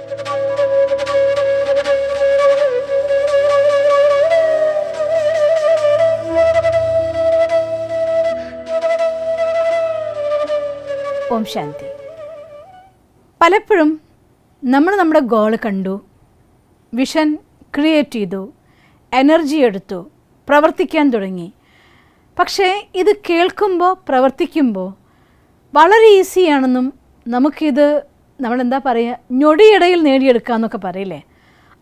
ഓം ശാന്തി. പലപ്പോഴും നമ്മൾ നമ്മുടെ ഗോൾ കണ്ടു, വിഷൻ ക്രിയേറ്റ് ചെയ്തു, എനർജി എടുത്തു, പ്രവർത്തിക്കാൻ തുടങ്ങി. പക്ഷേ ഇത് കേൾക്കുമ്പോൾ പ്രവർത്തിക്കുമ്പോൾ വളരെ ഈസിയാണെന്നും നമുക്കിത് നമ്മളെന്താ പറയുക, ഞൊടിയിടയിൽ നേടിയെടുക്കാമെന്നൊക്കെ പറയില്ലേ,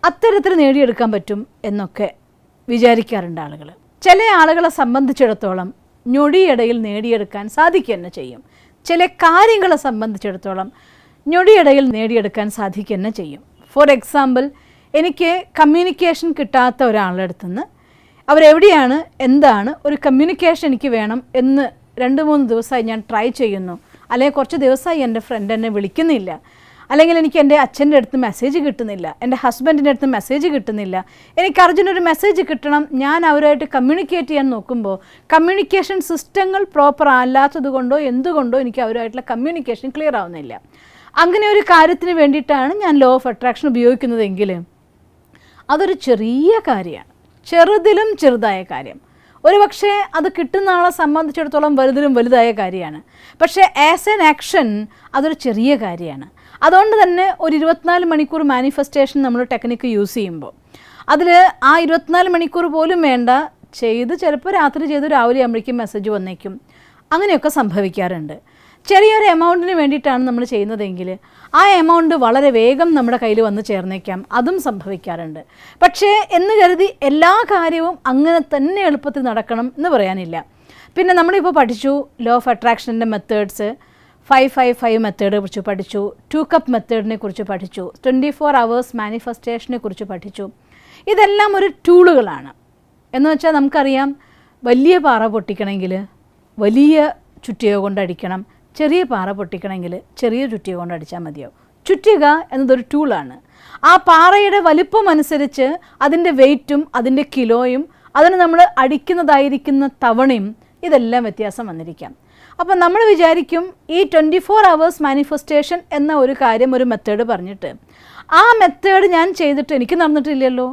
അത്തരത്തിൽ നേടിയെടുക്കാൻ പറ്റും എന്നൊക്കെ വിചാരിക്കാറുണ്ട് ആളുകൾ. ചില ആളുകളെ സംബന്ധിച്ചിടത്തോളം ഞൊടിയിടയിൽ നേടിയെടുക്കാൻ സാധിക്കുക തന്നെ ചെയ്യും. ചില കാര്യങ്ങളെ സംബന്ധിച്ചിടത്തോളം ഞൊടിയിടയിൽ നേടിയെടുക്കാൻ സാധിക്കുക തന്നെ ചെയ്യും. ഫോർ എക്സാമ്പിൾ, എനിക്ക് കമ്മ്യൂണിക്കേഷൻ കിട്ടാത്ത ഒരാളുടെ അടുത്തുനിന്ന് അവരെവിടെയാണ്, എന്താണ്, ഒരു കമ്മ്യൂണിക്കേഷൻ എനിക്ക് വേണം എന്ന് 2-3 ദിവസമായി ഞാൻ ട്രൈ ചെയ്യുന്നു, അല്ലെങ്കിൽ കുറച്ച് ദിവസമായി എൻ്റെ ഫ്രണ്ട് എന്നെ വിളിക്കുന്നില്ല, അല്ലെങ്കിൽ എനിക്ക് എൻ്റെ അച്ഛൻ്റെ അടുത്ത് മെസ്സേജ് കിട്ടുന്നില്ല, എൻ്റെ ഹസ്ബൻഡിൻ്റെ അടുത്ത് മെസ്സേജ് കിട്ടുന്നില്ല, എനിക്ക് അർജുനൊരു മെസ്സേജ് കിട്ടണം, ഞാൻ അവരുമായിട്ട് കമ്മ്യൂണിക്കേറ്റ് ചെയ്യാൻ നോക്കുമ്പോൾ കമ്മ്യൂണിക്കേഷൻ സിസ്റ്റങ്ങൾ പ്രോപ്പർ അല്ലാത്തത് കൊണ്ടോ എന്തുകൊണ്ടോ എനിക്ക് അവരുമായിട്ടുള്ള കമ്മ്യൂണിക്കേഷൻ ക്ലിയർ ആവുന്നില്ല. അങ്ങനെ ഒരു കാര്യത്തിന് വേണ്ടിയിട്ടാണ് ഞാൻ ലോ ഓഫ് അട്രാക്ഷൻ ഉപയോഗിക്കുന്നതെങ്കിൽ അതൊരു ചെറിയ കാര്യമാണ്, ചെറുതിലും ചെറുതായ കാര്യം. ഒരു പക്ഷേ അത് കിട്ടുന്ന ആളെ സംബന്ധിച്ചിടത്തോളം വലുതിലും വലുതായ കാര്യമാണ്. പക്ഷേ ആസ് എൻ ആക്ഷൻ അതൊരു ചെറിയ കാര്യമാണ്. അതുകൊണ്ട് തന്നെ ഒരു 24 മണിക്കൂർ മാനിഫെസ്റ്റേഷൻ നമ്മൾ ടെക്നിക്ക് യൂസ് ചെയ്യുമ്പോൾ അതിൽ ആ 24 മണിക്കൂർ പോലും വേണ്ട, ചെയ്ത് ചിലപ്പോൾ രാത്രി ചെയ്ത് രാവിലെ ആകുമ്പോഴേക്കും മെസ്സേജ് വന്നേക്കും. അങ്ങനെയൊക്കെ സംഭവിക്കാറുണ്ട്. ചെറിയൊരു എമൗണ്ടിന് വേണ്ടിയിട്ടാണ് നമ്മൾ ചെയ്യുന്നതെങ്കിൽ ആ എമൗണ്ട് വളരെ വേഗം നമ്മുടെ കയ്യിൽ വന്ന് ചേർന്നേക്കാം, അതും സംഭവിക്കാറുണ്ട്. പക്ഷേ എന്ന് കരുതി എല്ലാ കാര്യവും അങ്ങനെ തന്നെ എളുപ്പത്തിൽ നടക്കണം എന്ന് പറയാനില്ല. പിന്നെ നമ്മളിപ്പോൾ പഠിച്ചു ലോ ഓഫ് അട്രാക്ഷൻ്റെ മെത്തേഡ്സ്, 555 മെത്തേഡ് കുറിച്ച് പഠിച്ചു, 2 കപ്പ് മെത്തേഡിനെ കുറിച്ച് പഠിച്ചു, 24 hours മാനിഫെസ്റ്റേഷനെ കുറിച്ച് പഠിച്ചു. ഇതെല്ലാം ഒരു ടൂളുകളാണ്. എന്ന് വെച്ചാൽ നമുക്കറിയാം, വലിയ പാറ പൊട്ടിക്കണമെങ്കിൽ വലിയ ചുറ്റിക കൊണ്ടടിക്കണം, ചെറിയ പാറ പൊട്ടിക്കണമെങ്കിൽ ചെറിയ ചുറ്റിക കൊണ്ടടിച്ചാൽ മതിയാവും. ചുറ്റിക എന്നതൊരു ടൂളാണ്. ആ പാറയുടെ വലിപ്പം അനുസരിച്ച് അതിൻ്റെ വെയ്റ്റും അതിൻ്റെ കിലോയും അതിന് നമ്മൾ അടിക്കുന്നതായിരിക്കുന്ന തവണയും ഇതെല്ലാം വ്യത്യാസം വന്നിരിക്കാം. അപ്പം നമ്മൾ വിചാരിക്കും ഈ 24 hours മാനിഫെസ്റ്റേഷൻ എന്ന ഒരു കാര്യം, ഒരു മെത്തേഡ് പറഞ്ഞിട്ട് ആ മെത്തേഡ് ഞാൻ ചെയ്തിട്ട് എനിക്ക് നടന്നിട്ടില്ലല്ലോ.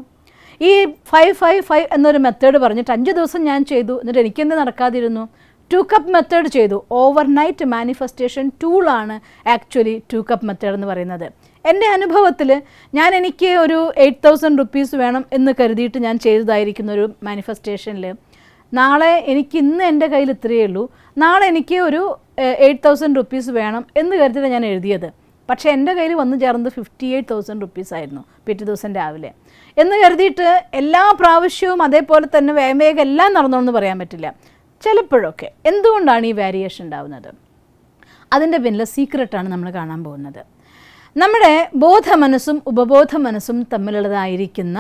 ഈ 555 എന്നൊരു മെത്തേഡ് പറഞ്ഞിട്ട് 5 ദിവസം ഞാൻ ചെയ്തു, എന്നിട്ട് എനിക്കെന്ത് നടക്കാതിരുന്നു. 2 കപ്പ് മെത്തേഡ് ചെയ്തു. ഓവർനൈറ്റ് മാനിഫെസ്റ്റേഷൻ ടൂളാണ് ആക്ച്വലി 2 കപ്പ് മെത്തേഡ് എന്ന് പറയുന്നത്. എൻ്റെ അനുഭവത്തിൽ എനിക്ക് ഒരു 8,000 rupees വേണം എന്ന് കരുതിയിട്ട് ഞാൻ ചെയ്തതായിരിക്കുന്ന ഒരു മാനിഫെസ്റ്റേഷനിൽ നാളെ എനിക്ക് ഇന്ന് എൻ്റെ കയ്യിൽ ഇത്രയേ ഉള്ളൂ, നാളെ എനിക്ക് ഒരു 8,000 rupees വേണം എന്ന് കരുതിയിട്ട് ഞാൻ എഴുതിയത്. പക്ഷേ എൻ്റെ കയ്യിൽ വന്നു ചേർന്നത് 58,000 rupees ആയിരുന്നു പിറ്റേ ദിവസം രാവിലെ. എന്ന് കരുതിയിട്ട് എല്ലാ പ്രാവശ്യവും അതേപോലെ തന്നെ വേഗം എല്ലാം നടന്നോന്ന് പറയാൻ പറ്റില്ല. ചിലപ്പോഴൊക്കെ എന്തുകൊണ്ടാണ് ഈ വേരിയേഷൻ ഉണ്ടാവുന്നത്, അതിൻ്റെ പിന്നിലെ സീക്രട്ടാണ് നമ്മൾ കാണാൻ പോകുന്നത്. നമ്മുടെ ബോധമനസ്സും ഉപബോധ മനസ്സും തമ്മിലുള്ളതായിരിക്കുന്ന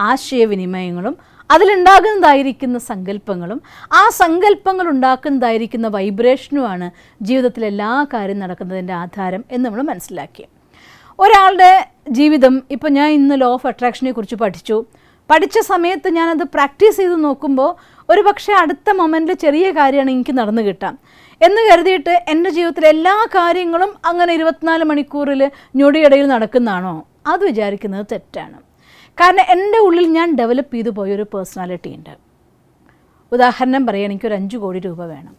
ആശയവിനിമയങ്ങളും അതിലുണ്ടാകുന്നതായിരിക്കുന്ന സങ്കല്പങ്ങളും ആ സങ്കല്പങ്ങൾ ഉണ്ടാക്കുന്നതായിരിക്കുന്ന വൈബ്രേഷനുമാണ് ജീവിതത്തിലെ എല്ലാ കാര്യം നടക്കുന്നതിൻ്റെ ആധാരം എന്ന് നമ്മൾ മനസ്സിലാക്കി. ഒരാളുടെ ജീവിതം, ഇപ്പോൾ ഞാൻ ഇന്ന് ലോ ഓഫ് അട്രാക്ഷനെ കുറിച്ച് പഠിച്ച സമയത്ത് ഞാനത് പ്രാക്ടീസ് ചെയ്ത് നോക്കുമ്പോൾ ഒരു പക്ഷേ അടുത്ത മൊമെൻറ്റിൽ ചെറിയ കാര്യമാണ് എനിക്ക് നടന്നു കിട്ടാം എന്ന് കരുതിയിട്ട് എൻ്റെ ജീവിതത്തിലെ എല്ലാ കാര്യങ്ങളും അങ്ങനെ 24 മണിക്കൂറിൽ ഞൊടിയിടയിൽ നടക്കുന്നതാണോ, അത് വിചാരിക്കുന്നത് തെറ്റാണ്. കാരണം എൻ്റെ ഉള്ളിൽ ഞാൻ ഡെവലപ്പ് ചെയ്തു പോയൊരു പേഴ്സണാലിറ്റി ഉണ്ട്. ഉദാഹരണം പറയാൻ, എനിക്കൊരു 5 കോടി രൂപ വേണം.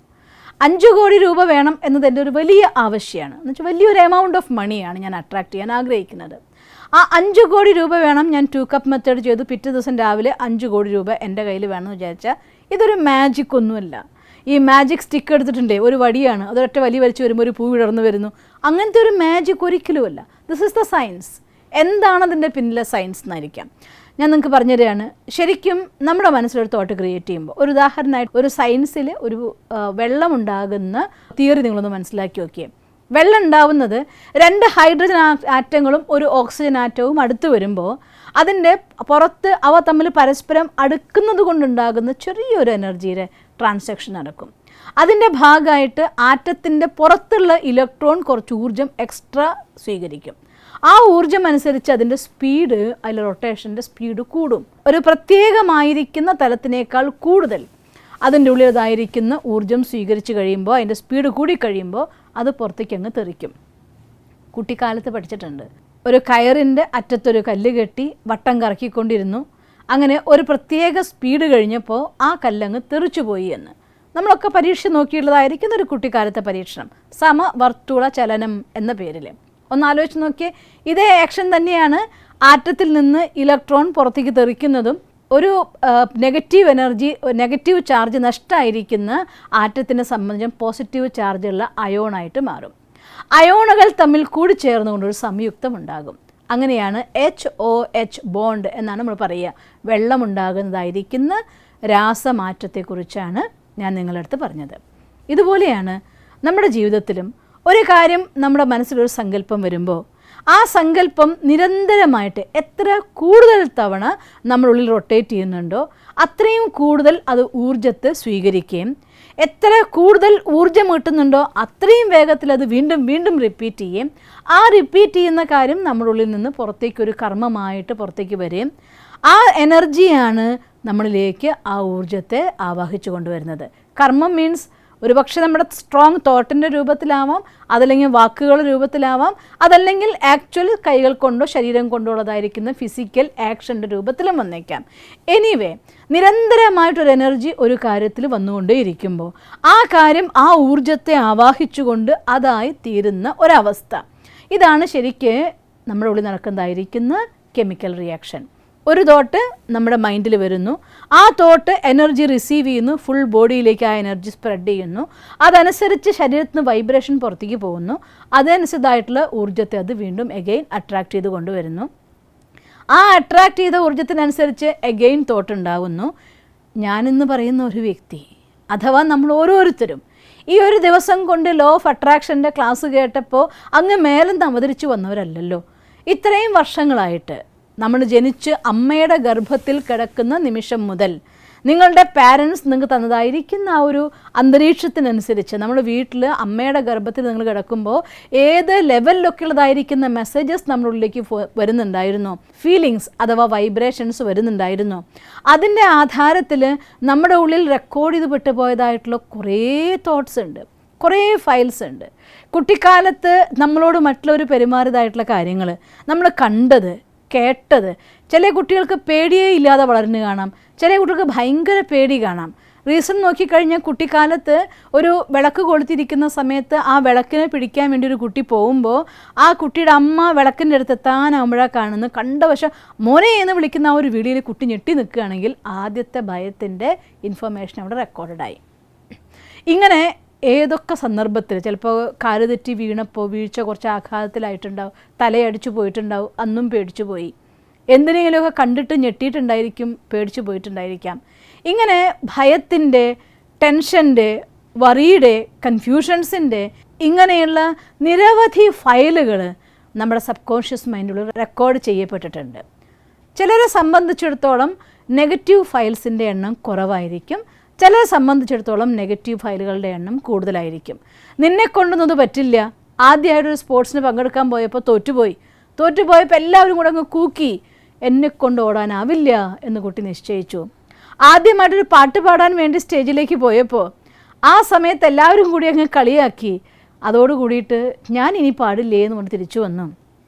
5 കോടി രൂപ വേണം എന്നത് എൻ്റെ ഒരു വലിയ ആവശ്യമാണ്. എന്ന് വെച്ചാൽ വലിയൊരു എമൗണ്ട് ഓഫ് മണിയാണ് ഞാൻ അട്രാക്റ്റ് ചെയ്യാൻ ആഗ്രഹിക്കുന്നത്. ആ 5 കോടി രൂപ വേണം. ഞാൻ 2 കപ്പ് മെത്തേഡ് ചെയ്തു, പിറ്റേ ദിവസം രാവിലെ 5 കോടി രൂപ എൻ്റെ കയ്യിൽ വേണമെന്ന് വിചാരിച്ചാൽ ഇതൊരു മാജിക് ഒന്നുമല്ല. ഈ മാജിക് സ്റ്റിക്ക് എടുത്തിട്ടുണ്ടേ, ഒരു വടിയാണ്, അതൊരൊറ്റ വലി വലിച്ച് വരുമ്പോൾ ഒരു പൂ വിടർന്നു വരുന്നു, അങ്ങനത്തെ ഒരു മാജിക് ഒരിക്കലുമല്ല. This is the science. എന്താണ് അതിൻ്റെ പിന്നിലെ സയൻസ് എന്നായിരിക്കാം ഞാൻ നിങ്ങൾക്ക് പറഞ്ഞു തരികയാണ്. ശരിക്കും നമ്മുടെ മനസ്സിലൊരു തോട്ട് ക്രിയേറ്റ് ചെയ്യുമ്പോൾ, ഒരു ഉദാഹരണമായിട്ട് ഒരു സയൻസിൽ ഒരു വെള്ളം ഉണ്ടാകുന്ന തിയറി നിങ്ങളൊന്ന് മനസ്സിലാക്കി നോക്കിയേ. വെള്ളം ഉണ്ടാവുന്നത് 2 ഹൈഡ്രജൻ ആറ്റങ്ങളും ഒരു ഓക്സിജൻ ആറ്റവും അടുത്ത് വരുമ്പോൾ അതിൻ്റെ പുറത്ത് അവ തമ്മിൽ പരസ്പരം അടുക്കുന്നത് കൊണ്ടുണ്ടാകുന്ന ചെറിയൊരു എനർജിയുടെ ട്രാൻസാക്ഷൻ നടക്കും. അതിൻ്റെ ഭാഗമായിട്ട് ആറ്റത്തിൻ്റെ പുറത്തുള്ള ഇലക്ട്രോൺ കുറച്ച് ഊർജ്ജം എക്സ്ട്രാ സ്വീകരിക്കും. ആ ഊർജ്ജം അനുസരിച്ച് അതിൻ്റെ സ്പീഡ്, അതിൽ റൊട്ടേഷൻ്റെ സ്പീഡ് കൂടും. ഒരു പ്രത്യേകമായിരിക്കുന്ന തലത്തിനേക്കാൾ കൂടുതൽ അതിൻ്റെ ഉള്ളിലതായിരിക്കുന്ന ഊർജ്ജം സ്വീകരിച്ച് കഴിയുമ്പോൾ, അതിൻ്റെ സ്പീഡ് കൂടി കഴിയുമ്പോൾ അത് പുറത്തേക്ക് അങ്ങ് തെറിക്കും. കുട്ടിക്കാലത്ത് പഠിച്ചിട്ടുണ്ട്, ഒരു കയറിൻ്റെ അറ്റത്തൊരു കല്ല് കെട്ടി വട്ടം കറക്കിക്കൊണ്ടിരുന്നു. അങ്ങനെ ഒരു പ്രത്യേക സ്പീഡ് കഴിഞ്ഞപ്പോൾ ആ കല്ലങ്ങ് തെറിച്ചു പോയി എന്ന്. നമ്മളൊക്കെ പരീക്ഷ നോക്കിയുള്ളതായിരിക്കുന്ന ഒരു കുട്ടിക്കാലത്തെ പരീക്ഷണം, സമവർത്തുള ചലനം എന്ന പേരിൽ. ഒന്ന് ആലോചിച്ച് നോക്കിയേ, ഇതേ ആക്ഷൻ തന്നെയാണ് ആറ്റത്തിൽ നിന്ന് ഇലക്ട്രോൺ പുറത്തേക്ക് തെറിക്കുന്നതും. ഒരു നെഗറ്റീവ് ചാർജ് നഷ്ടമായിരിക്കുന്ന ആറ്റത്തിനെ സംബന്ധിച്ചും പോസിറ്റീവ് ചാർജുള്ള അയോണായിട്ട് മാറും. അയോണുകൾ തമ്മിൽ കൂടി ചേർന്നുകൊണ്ടൊരു സംയുക്തം ഉണ്ടാകും. അങ്ങനെയാണ് HOH ബോണ്ട് എന്നാണ് നമ്മൾ പറയുക. വെള്ളമുണ്ടാകുന്നതായിരിക്കുന്ന രാസമാറ്റത്തെക്കുറിച്ചാണ് ഞാൻ നിങ്ങളുടെ അടുത്ത് പറഞ്ഞത്. ഇതുപോലെയാണ് നമ്മുടെ ജീവിതത്തിലും ഒരു കാര്യം നമ്മുടെ മനസ്സിലൊരു സങ്കല്പം വരുമ്പോൾ ആ സങ്കല്പം നിരന്തരമായിട്ട് എത്ര കൂടുതൽ തവണ നമ്മളുള്ളിൽ റൊട്ടേറ്റ് ചെയ്യുന്നുണ്ടോ അത്രയും കൂടുതൽ അത് ഊർജ്ജത്തെ സ്വീകരിക്കുകയും എത്ര കൂടുതൽ ഊർജ്ജം കിട്ടുന്നുണ്ടോ അത്രയും വേഗത്തിൽ അത് വീണ്ടും വീണ്ടും റിപ്പീറ്റ് ചെയ്യും. ആ റിപ്പീറ്റ് ചെയ്യുന്ന കാര്യം നമ്മുടെ ഉള്ളിൽ നിന്ന് പുറത്തേക്കൊരു കർമ്മമായിട്ട് പുറത്തേക്ക് വരികയും ആ എനർജിയാണ് നമ്മളിലേക്ക് ആ ഊർജ്ജത്തെ ആവാഹിച്ചു കൊണ്ടുവരുന്നത്. കർമ്മം മീൻസ് ഒരു പക്ഷേ നമ്മുടെ സ്ട്രോങ് തോട്ടിൻ്റെ രൂപത്തിലാവാം, അതല്ലെങ്കിൽ വാക്കുകളുടെ രൂപത്തിലാവാം, അതല്ലെങ്കിൽ ആക്ച്വൽ കൈകൾ കൊണ്ടോ ശരീരം കൊണ്ടോ ഉള്ളതായിരിക്കുന്ന ഫിസിക്കൽ ആക്ഷൻ്റെ രൂപത്തിലും വന്നേക്കാം. എനിവേ, നിരന്തരമായിട്ടൊരു എനർജി ഒരു കാര്യത്തിൽ വന്നുകൊണ്ടേയിരിക്കുമ്പോൾ ആ കാര്യം ആ ഊർജ്ജത്തെ ആവാഹിച്ചുകൊണ്ട് അതായി തീരുന്ന ഒരവസ്ഥ. ഇതാണ് ശരിക്ക് നമ്മുടെ ഉള്ളിൽ നടക്കുന്നതായിരിക്കുന്ന കെമിക്കൽ റിയാക്ഷൻ. ഒരു തോട്ട് നമ്മുടെ മൈൻഡിൽ വരുന്നു, ആ തോട്ട് എനർജി റിസീവ് ചെയ്യുന്നു, ഫുൾ ബോഡിയിലേക്ക് ആ എനർജി സ്പ്രെഡ് ചെയ്യുന്നു, അതനുസരിച്ച് ശരീരത്തിൽ നിന്ന് വൈബ്രേഷൻ പുറത്തേക്ക് പോകുന്നു, അതനുസരിച്ചായിട്ടുള്ള ഊർജ്ജത്തെ അത് വീണ്ടും എഗെയിൻ അട്രാക്റ്റ് ചെയ്ത് കൊണ്ടുവരുന്നു. ആ അട്രാക്റ്റ് ചെയ്ത ഊർജ്ജത്തിനനുസരിച്ച് എഗെയിൻ തോട്ട് ഉണ്ടാകുന്നു. ഞാനെന്ന് പറയുന്ന ഒരു വ്യക്തി അഥവാ നമ്മൾ ഓരോരുത്തരും ഈ ഒരു ദിവസം കൊണ്ട് ലോ ഓഫ് അട്രാക്ഷൻ്റെ ക്ലാസ് കേട്ടപ്പോൾ അങ്ങ് മേലെന്ന് അവതരിച്ചു വന്നവരല്ലല്ലോ. ഇത്രയും വർഷങ്ങളായിട്ട് നമ്മൾ ജനിച്ച് അമ്മയുടെ ഗർഭത്തിൽ കിടക്കുന്ന നിമിഷം മുതൽ നിങ്ങളുടെ പാരൻസ് നിങ്ങൾക്ക് തന്നതായിരിക്കുന്ന ആ ഒരു അന്തരീക്ഷത്തിനനുസരിച്ച് നമ്മൾ വീട്ടിൽ അമ്മയുടെ ഗർഭത്തിൽ നിങ്ങൾ കിടക്കുമ്പോൾ ഏത് ലെവലിലൊക്കെ ഉള്ളതായിരിക്കുന്ന മെസ്സേജസ് നമ്മുടെ ഉള്ളിലേക്ക് വരുന്നുണ്ടായിരുന്നു, ഫീലിങ്സ് അഥവാ വൈബ്രേഷൻസ് വരുന്നുണ്ടായിരുന്നു. അതിൻ്റെ ആധാരത്തിൽ നമ്മുടെ ഉള്ളിൽ റെക്കോർഡ് ചെയ്ത് പെട്ടുപോയതായിട്ടുള്ള കുറേ തോട്ട്സ് ഉണ്ട്, കുറേ ഫയൽസ് ഉണ്ട്. കുട്ടിക്കാലത്ത് നമ്മളോട് മറ്റുള്ളവർ പെരുമാറിയതായിട്ടുള്ള കാര്യങ്ങൾ, നമ്മൾ കണ്ടത് കേട്ടത്. ചില കുട്ടികൾക്ക് പേടിയേ ഇല്ലാതെ വളർന്നു കാണാം, ചില കുട്ടികൾക്ക് ഭയങ്കര പേടി കാണാം. റീസൺ നോക്കിക്കഴിഞ്ഞാൽ കുട്ടിക്കാലത്ത് ഒരു വിളക്ക് കൊളുത്തിരിക്കുന്ന സമയത്ത് ആ വിളക്കിനെ പിടിക്കാൻ വേണ്ടി ഒരു കുട്ടി പോകുമ്പോൾ ആ കുട്ടിയുടെ അമ്മ വിളക്കിൻ്റെ അടുത്ത് എത്താനാകുമ്പോഴാണ് കാണുന്നത് കണ്ട വശം മോനെ എന്ന് വിളിക്കുന്ന ആ ഒരു വീഡിയോയിൽ കുട്ടി ഞെട്ടി നിൽക്കുകയാണെങ്കിൽ ആദ്യത്തെ ഭയത്തിൻ്റെ ഇൻഫർമേഷൻ അവിടെ റെക്കോർഡായി. ഇങ്ങനെ ഏതൊക്കെ സന്ദർഭത്തിൽ ചിലപ്പോൾ കാല് തെറ്റി വീണപ്പോൾ വീഴ്ച കുറച്ച് ആഘാതത്തിലായിട്ടുണ്ടാവും, തലയടിച്ചു പോയിട്ടുണ്ടാവും, അന്നും പേടിച്ചു പോയി, എന്തിനെങ്കിലുമൊക്കെ കണ്ടിട്ട് ഞെട്ടിയിട്ടുണ്ടായിരിക്കും, പേടിച്ചു പോയിട്ടുണ്ടായിരിക്കാം. ഇങ്ങനെ ഭയത്തിൻ്റെ, ടെൻഷൻ്റെ, വറിയുടെ, കൺഫ്യൂഷൻസിൻ്റെ ഇങ്ങനെയുള്ള നിരവധി ഫയലുകൾ നമ്മുടെ സബ് കോൺഷ്യസ് മൈൻഡിൽ റെക്കോർഡ് ചെയ്യപ്പെട്ടിട്ടുണ്ട്. ചിലരെ സംബന്ധിച്ചിടത്തോളം നെഗറ്റീവ് ഫയൽസിൻ്റെ എണ്ണം കുറവായിരിക്കും, ചിലരെ സംബന്ധിച്ചിടത്തോളം നെഗറ്റീവ് ഫയലുകളുടെ എണ്ണം കൂടുതലായിരിക്കും. നിന്നെ കൊണ്ടൊന്നും പറ്റില്ല, ആദ്യമായിട്ടൊരു സ്പോർട്സിന് പങ്കെടുക്കാൻ പോയപ്പോൾ തോറ്റുപോയപ്പോൾ എല്ലാവരും കൂടെ അങ്ങ് കൂക്കി, എന്നെക്കൊണ്ട് ഓടാനാവില്ല എന്ന് കുട്ടി നിശ്ചയിച്ചു. ആദ്യമായിട്ടൊരു പാട്ട് പാടാൻ വേണ്ടി സ്റ്റേജിലേക്ക് പോയപ്പോൾ ആ സമയത്ത് എല്ലാവരും കൂടി അങ്ങ് കളിയാക്കി, അതോടുകൂടിയിട്ട് ഞാൻ ഇനി പാടില്ലേ എന്ന് പറഞ്ഞ് തിരിച്ചു വന്നു.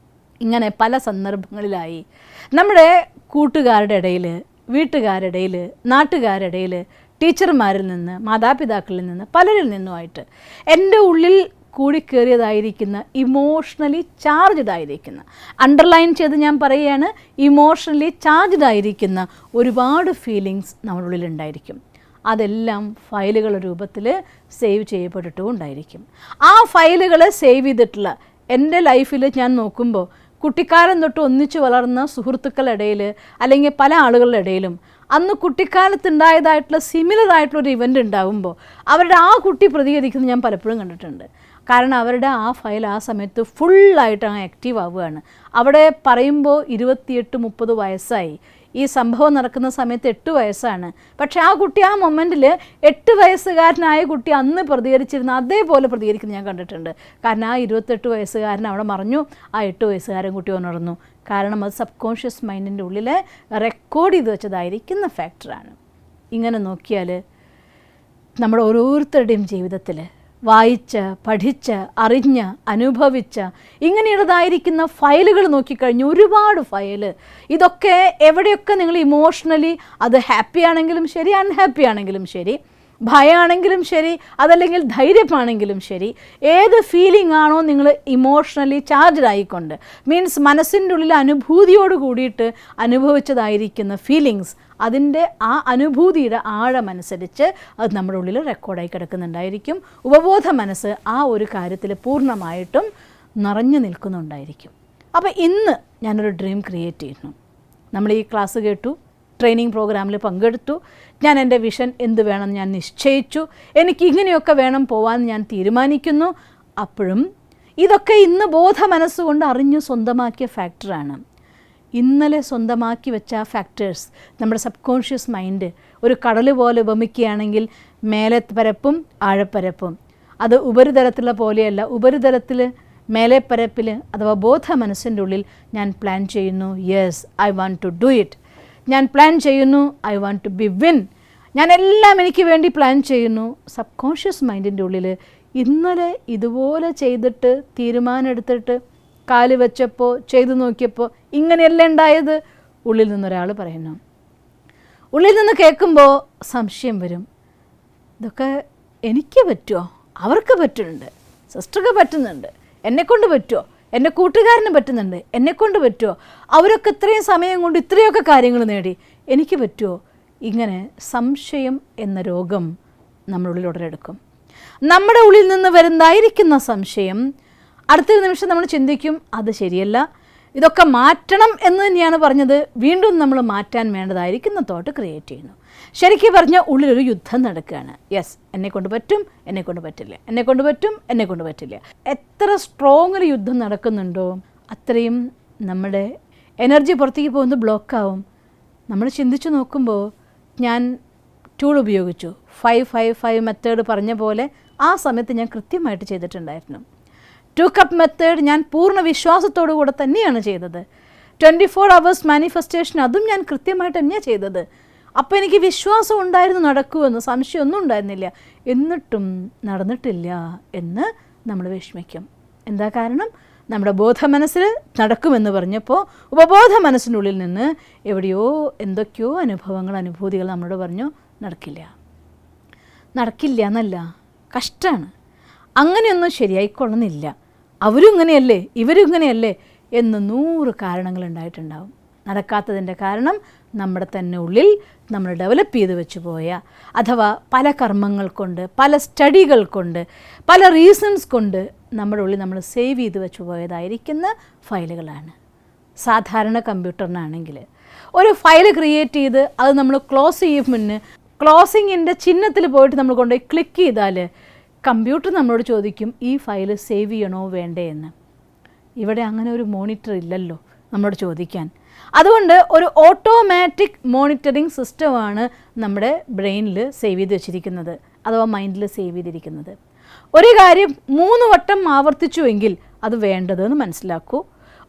ഇങ്ങനെ പല സന്ദർഭങ്ങളിലായി നമ്മുടെ കൂട്ടുകാരുടെ ഇടയിൽ, വീട്ടുകാരുടെ ഇടയിൽ, നാട്ടുകാരുടെ ഇടയിൽ, ടീച്ചർമാരിൽ നിന്ന്, മാതാപിതാക്കളിൽ നിന്ന്, പലരിൽ നിന്നുമായിട്ട് എൻ്റെ ഉള്ളിൽ കൂടിക്കേറിയതായിരിക്കുന്ന ഇമോഷണലി ചാർജ്ഡ് ആയിരിക്കുന്ന, അണ്ടർലൈൻ ചെയ്ത് ഞാൻ പറയുകയാണ്, ഇമോഷണലി ചാർജ്ഡ് ആയിരിക്കുന്ന ഒരുപാട് ഫീലിങ്സ് നമ്മുടെ ഉള്ളിലുണ്ടായിരിക്കും. അതെല്ലാം ഫയലുകളുടെ രൂപത്തിൽ സേവ് ചെയ്യപ്പെട്ടിട്ടും ഉണ്ടായിരിക്കും. ആ ഫയലുകൾ സേവ് ചെയ്തിട്ടുള്ള എൻ്റെ ലൈഫിൽ ഞാൻ നോക്കുമ്പോൾ കുട്ടിക്കാലം തൊട്ട് ഒന്നിച്ചു വളർന്ന സുഹൃത്തുക്കളുടെ ഇടയിൽ അല്ലെങ്കിൽ പല ആളുകളുടെ ഇടയിലും അന്ന് കുട്ടിക്കാലത്തുണ്ടായതായിട്ടുള്ള സിമിലർ ആയിട്ടുള്ളൊരു ഇവൻ്റ് ഉണ്ടാകുമ്പോൾ അവരുടെ ആ കുട്ടി പ്രതികരിക്കുന്നത് ഞാൻ പലപ്പോഴും കണ്ടിട്ടുണ്ട്. കാരണം അവരുടെ ആ ഫയൽ ആ സമയത്ത് ഫുള്ളായിട്ട് ആക്റ്റീവ് ആവുകയാണ്. അവിടെ പറയുമ്പോൾ 28-30 വയസ്സായി, ഈ സംഭവം നടക്കുന്ന സമയത്ത് 8 വയസ്സാണ്. പക്ഷേ ആ കുട്ടി ആ മൊമെൻറ്റിൽ 8 വയസ്സുകാരനായ കുട്ടി അന്ന് പ്രതികരിച്ചിരുന്ന അതേപോലെ പ്രതികരിക്കുന്നത് ഞാൻ കണ്ടിട്ടുണ്ട്. കാരണം ആ 28 വയസ്സുകാരൻ അവിടെ മറഞ്ഞു, ആ 8 വയസ്സുകാരൻ കുട്ടി ഉണർന്നു. കാരണം അത് സബ് കോൺഷ്യസ് മൈൻഡിൻ്റെ ഉള്ളിൽ റെക്കോർഡ് ചെയ്ത് വെച്ചതായിരിക്കുന്ന ഫാക്ടറാണ്. ഇങ്ങനെ നോക്കിയാൽ നമ്മുടെ ഓരോരുത്തരുടെയും ജീവിതത്തിൽ വായിച്ച് പഠിച്ച് അറിഞ്ഞ് അനുഭവിച്ച് ഇങ്ങനെയുള്ളതായിരിക്കുന്ന ഫയലുകൾ നോക്കിക്കഴിഞ്ഞു, ഒരുപാട് ഫയല്. ഇതൊക്കെ എവിടെയൊക്കെ നിങ്ങൾ ഇമോഷണലി അത് ഹാപ്പി ആണെങ്കിലും ശരി, അൺഹാപ്പി ആണെങ്കിലും ശരി, ഭയമാണെങ്കിലും ശരി, അതല്ലെങ്കിൽ ധൈര്യമാണെങ്കിലും ശരി, ഏത് ഫീലിംഗ് ആണോ നിങ്ങൾ ഇമോഷണലി ചാർജ്ഡ് ആയിക്കൊണ്ട്, മീൻസ് മനസ്സിൻ്റെ ഉള്ളിൽ അനുഭൂതിയോട് കൂടിയിട്ട് അനുഭവിച്ചതായിരിക്കുന്ന ഫീലിങ്സ്, അതിൻ്റെ ആ അനുഭൂതിയുടെ ആഴമനുസരിച്ച് അത് നമ്മുടെ ഉള്ളിൽ റെക്കോർഡായി കിടക്കുന്നുണ്ടായിരിക്കും. ഉപബോധ മനസ്സ് ആ ഒരു കാര്യത്തിൽ പൂർണ്ണമായിട്ടും നിറഞ്ഞു നിൽക്കുന്നുണ്ടായിരിക്കും. അപ്പോൾ ഇന്ന് ഞാനൊരു ഡ്രീം ക്രിയേറ്റ് ചെയ്യുന്നു. നമ്മൾ ഈ ക്ലാസ് കേട്ടു, ട്രെയിനിങ് പ്രോഗ്രാമിൽ പങ്കെടുത്തു, ഞാൻ എൻ്റെ വിഷൻ എന്ത് വേണം ഞാൻ നിശ്ചയിച്ചു, എനിക്ക് ഇങ്ങനെയൊക്കെ വേണം പോകാൻ ഞാൻ തീരുമാനിക്കുന്നു. അപ്പോഴും ഇതൊക്കെ ഇന്ന് ബോധ മനസ്സുകൊണ്ട് അറിഞ്ഞു സ്വന്തമാക്കിയ ഫാക്ടറാണ്. ഇന്നലെ സ്വന്തമാക്കി വെച്ച ആ ഫാക്ടേഴ്സ് നമ്മുടെ സബ് കോൺഷ്യസ് മൈൻഡ് ഒരു കടൽ പോലെ ഉപമിക്കുകയാണെങ്കിൽ മേലെ പരപ്പും ആഴപ്പരപ്പും. അത് ഉപരിതലത്തിലുള്ള പോലെയല്ല. ഉപരിതലത്തിൽ മേലെ പരപ്പിൽ അഥവാ ബോധ മനസ്സിൻ്റെ ഉള്ളിൽ ഞാൻ പ്ലാൻ ചെയ്യുന്നു, yes I want to do it. ഞാൻ പ്ലാൻ ചെയ്യുന്നു, I want to be win. ഞാൻ എല്ലാം എനിക്ക് വേണ്ടി പ്ലാൻ ചെയ്യുന്നു. സബ് കോൺഷ്യസ് മൈൻഡിൻ്റെ ഉള്ളിൽ ഇന്നലെ ഇതുപോലെ ചെയ്തിട്ട് തീരുമാനം എടുത്തിട്ട് കാല് വെച്ചപ്പോൾ ചെയ്തു നോക്കിയപ്പോൾ ഇങ്ങനെയല്ല ഉണ്ടായത്. ഉള്ളിൽ നിന്നൊരാൾ പറയുന്നു. ഉള്ളിൽ നിന്ന് കേൾക്കുമ്പോൾ സംശയം വരും. ഇതൊക്കെ എനിക്ക് പറ്റുമോ? അവർക്ക് പറ്റുന്നുണ്ട്, സിസ്റ്റർക്ക് പറ്റുന്നുണ്ട്, എന്നെക്കൊണ്ട് പറ്റുമോ? എൻ്റെ കൂട്ടുകാരന് പറ്റുന്നുണ്ട്, എന്നെക്കൊണ്ട് പറ്റുമോ? അവരൊക്കെ ഇത്രയും സമയം കൊണ്ട് ഇത്രയൊക്കെ കാര്യങ്ങൾ നേടി, എനിക്ക് പറ്റുമോ? ഇങ്ങനെ സംശയം എന്ന രോഗം നമ്മളുള്ളിൽ ഉടലെടുക്കും. നമ്മുടെ ഉള്ളിൽ നിന്ന് വരുന്നതായിരിക്കുന്ന സംശയം അടുത്തൊരു നിമിഷം നമ്മൾ ചിന്തിക്കും, അത് ശരിയല്ല, ഇതൊക്കെ മാറ്റണം എന്ന് തന്നെയാണ് പറഞ്ഞത്. വീണ്ടും നമ്മൾ മാറ്റാൻ വേണ്ടതായിരിക്കുന്ന തോട്ട് ക്രിയേറ്റ് ചെയ്യുന്നു. ശരിക്കും പറഞ്ഞാൽ ഉള്ളിലൊരു യുദ്ധം നടക്കുകയാണ്. യെസ്, എന്നെക്കൊണ്ട് പറ്റും, എന്നെക്കൊണ്ട് പറ്റില്ല, എന്നെക്കൊണ്ട് പറ്റും, എന്നെക്കൊണ്ട് പറ്റില്ല. എത്ര സ്ട്രോങ് ഒരു യുദ്ധം നടക്കുന്നുണ്ടോ അത്രയും നമ്മുടെ എനർജി പുറത്തേക്ക് പോകുന്നത് ബ്ലോക്കാവും. നമ്മൾ ചിന്തിച്ചു നോക്കുമ്പോൾ ഞാൻ ടൂൾ ഉപയോഗിച്ചു, 5-5-5 മെത്തേഡ് പറഞ്ഞ പോലെ ആ സമയത്ത് ഞാൻ കൃത്യമായിട്ട് ചെയ്തിട്ടുണ്ടായിരുന്നു. 2 കപ്പ് മെത്തേഡ് ഞാൻ പൂർണ്ണ വിശ്വാസത്തോടു കൂടെ തന്നെയാണ് ചെയ്തത്. 24 hours മാനിഫെസ്റ്റേഷൻ അതും ഞാൻ കൃത്യമായിട്ട് തന്നെയാണ് ചെയ്തത്. അപ്പോൾ എനിക്ക് വിശ്വാസം ഉണ്ടായിരുന്നു നടക്കുമെന്ന്, സംശയമൊന്നും ഉണ്ടായിരുന്നില്ല. എന്നിട്ടും നടന്നിട്ടില്ല എന്ന് നമ്മൾ വിഷമിക്കും. എന്താ കാരണം? നമ്മുടെ ബോധ മനസ്സിൽ നടക്കുമെന്ന് പറഞ്ഞപ്പോൾ ഉപബോധ മനസ്സിനുള്ളിൽ നിന്ന് എവിടെയോ എന്തൊക്കെയോ അനുഭൂതികൾ നമ്മളോട് പറഞ്ഞു നടക്കില്ല. നടക്കില്ല എന്നല്ല, കഷ്ടമാണ്, അങ്ങനെയൊന്നും ശരിയായിക്കൊള്ളുന്നില്ല, അവരും ഇങ്ങനെയല്ലേ ഇവരും ഇങ്ങനെയല്ലേ എന്ന് 100 കാരണങ്ങൾ ഉണ്ടായിട്ടുണ്ടാവും. നടക്കാത്തതിൻ്റെ കാരണം നമ്മുടെ തന്നെ ഉള്ളിൽ നമ്മൾ ഡെവലപ്പ് ചെയ്ത് വെച്ച് പോയ, അഥവാ പല കർമ്മങ്ങൾ കൊണ്ട്, പല സ്റ്റഡികൾ കൊണ്ട്, പല റീസൺസ് കൊണ്ട് നമ്മുടെ ഉള്ളിൽ നമ്മൾ സേവ് ചെയ്ത് വെച്ച് പോയതായിരിക്കുന്ന ഫയലുകളാണ്. സാധാരണ കമ്പ്യൂട്ടറിനാണെങ്കിൽ ഒരു ഫയൽ ക്രിയേറ്റ് ചെയ്ത് അത് നമ്മൾ ക്ലോസ് ചെയ്യും മുന്നേ ക്ലോസിങ്ങിൻ്റെ ചിഹ്നത്തിൽ പോയിട്ട് നമ്മൾ കൊണ്ടുപോയി ക്ലിക്ക് ചെയ്താൽ കമ്പ്യൂട്ടർ നമ്മളോട് ചോദിക്കും ഈ ഫയൽ സേവ് ചെയ്യണോ വേണ്ടേ എന്ന്. ഇവിടെ അങ്ങനെ ഒരു മോണിറ്റർ ഇല്ലല്ലോ നമ്മളോട് ചോദിക്കാൻ. അതുകൊണ്ട് ഒരു ഓട്ടോമാറ്റിക് മോണിറ്ററിങ് സിസ്റ്റമാണ് നമ്മുടെ ബ്രെയിനിൽ സേവ് ചെയ്ത് വെച്ചിരിക്കുന്നത്, അഥവാ മൈൻഡിൽ സേവ് ചെയ്തിരിക്കുന്നത്. ഒരു കാര്യം 3 വട്ടം ആവർത്തിച്ചുവെങ്കിൽ അത് വേണ്ടതെന്ന് മനസ്സിലാക്കൂ.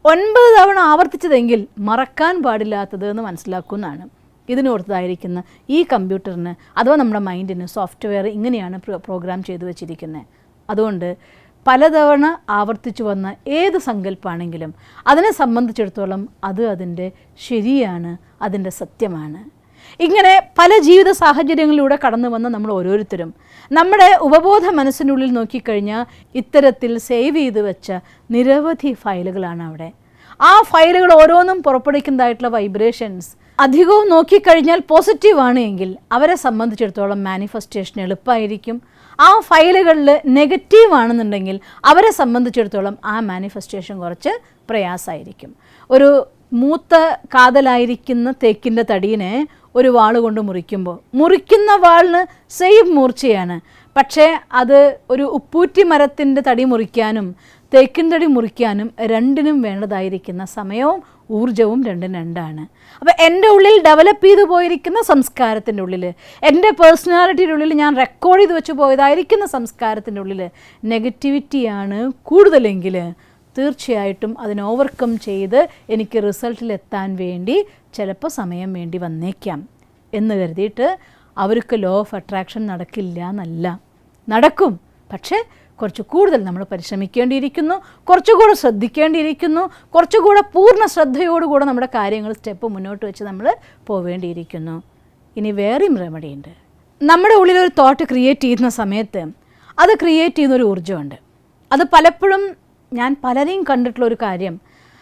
9 തവണ ആവർത്തിച്ചതെങ്കിൽ മറക്കാൻ പാടില്ലാത്തത് എന്ന് മനസ്സിലാക്കൂ എന്നാണ് ഇതിനോർത്തതായിരിക്കുന്ന ഈ കമ്പ്യൂട്ടറിന് അഥവാ നമ്മുടെ മൈൻഡിന് സോഫ്റ്റ്വെയർ ഇങ്ങനെയാണ് പ്രോഗ്രാം ചെയ്തു വച്ചിരിക്കുന്നത്. അതുകൊണ്ട് പലതവണ ആവർത്തിച്ചു വന്ന ഏത് സങ്കല്പമാണെങ്കിലും അതിനെ സംബന്ധിച്ചിടത്തോളം അത് അതിൻ്റെ ശരിയാണ്, അതിൻ്റെ സത്യമാണ്. ഇങ്ങനെ പല ജീവിത സാഹചര്യങ്ങളിലൂടെ കടന്നു വന്ന നമ്മൾ ഓരോരുത്തരും നമ്മുടെ ഉപബോധ മനസ്സിനുള്ളിൽ നോക്കിക്കഴിഞ്ഞാൽ ഇത്തരത്തിൽ സേവ് ചെയ്ത് വെച്ച നിരവധി ഫയലുകളാണ് അവിടെ. ആ ഫയലുകൾ ഓരോന്നും പുറപ്പെടുവിക്കുന്നതായിട്ടുള്ള വൈബ്രേഷൻസ് അധികവും നോക്കിക്കഴിഞ്ഞാൽ പോസിറ്റീവാണ് എങ്കിൽ അവരെ സംബന്ധിച്ചിടത്തോളം മാനിഫെസ്റ്റേഷൻ എളുപ്പമായിരിക്കും. ആ ഫയലുകളിൽ നെഗറ്റീവ് ആണെന്നുണ്ടെങ്കിൽ അവരെ സംബന്ധിച്ചിടത്തോളം ആ മാനിഫെസ്റ്റേഷൻ കുറച്ച് പ്രയാസമായിരിക്കും. ഒരു മൂത്ത കാതലായിരിക്കുന്ന തേക്കിൻ്റെ തടീനെ ഒരു വാൾ കൊണ്ട് മുറിക്കുന്ന വാളിന് സെയിം മൂർച്ചയാണ്. പക്ഷേ അത് ഒരു ഉപ്പൂറ്റി മരത്തിൻ്റെ തടി മുറിക്കാനും തേക്കിൻ തടി മുറിക്കാനും രണ്ടിനും വേണ്ടതായിരിക്കുന്ന സമയവും ഊർജവും രണ്ടാണ്. അപ്പോൾ എൻ്റെ ഉള്ളിൽ ഡെവലപ്പ് ചെയ്തു പോയിരിക്കുന്ന സംസ്കാരത്തിൻ്റെ ഉള്ളിൽ, എൻ്റെ പേഴ്സണാലിറ്റിയുടെ ഉള്ളിൽ ഞാൻ റെക്കോർഡ് ചെയ്ത് വെച്ച് പോയതായിരിക്കുന്ന സംസ്കാരത്തിൻ്റെ ഉള്ളിൽ നെഗറ്റിവിറ്റിയാണ് കൂടുതലെങ്കിൽ തീർച്ചയായിട്ടും അതിനെ ഓവർകം ചെയ്ത് എനിക്ക് റിസൾട്ടിലെത്താൻ വേണ്ടി ചിലപ്പോൾ സമയം വേണ്ടി വന്നേക്കാം എന്ന് കരുതിയിട്ട് അവർക്ക് ലോ ഓഫ് അട്രാക്ഷൻ നടക്കില്ല എന്നല്ല, നടക്കും. പക്ഷേ കുറച്ച് കൂടുതൽ നമ്മൾ പരിശ്രമിക്കേണ്ടിയിരിക്കുന്നു, കുറച്ചുകൂടെ ശ്രദ്ധിക്കേണ്ടിയിരിക്കുന്നു, കുറച്ചുകൂടെ പൂർണ്ണ ശ്രദ്ധയോടുകൂടെ നമ്മുടെ കാര്യങ്ങൾ സ്റ്റെപ്പ് മുന്നോട്ട് വെച്ച് നമ്മൾ പോവേണ്ടിയിരിക്കുന്നു. ഇനി വേറെയും റെമഡി ഉണ്ട്. നമ്മുടെ ഉള്ളിലൊരു തോട്ട് ക്രിയേറ്റ് ചെയ്യുന്ന സമയത്ത് അത് ക്രിയേറ്റ് ചെയ്യുന്നൊരു ഊർജ്ജമുണ്ട്. അത് പലപ്പോഴും ഞാൻ പലരെയും കണ്ടിട്ടുള്ളൊരു കാര്യം,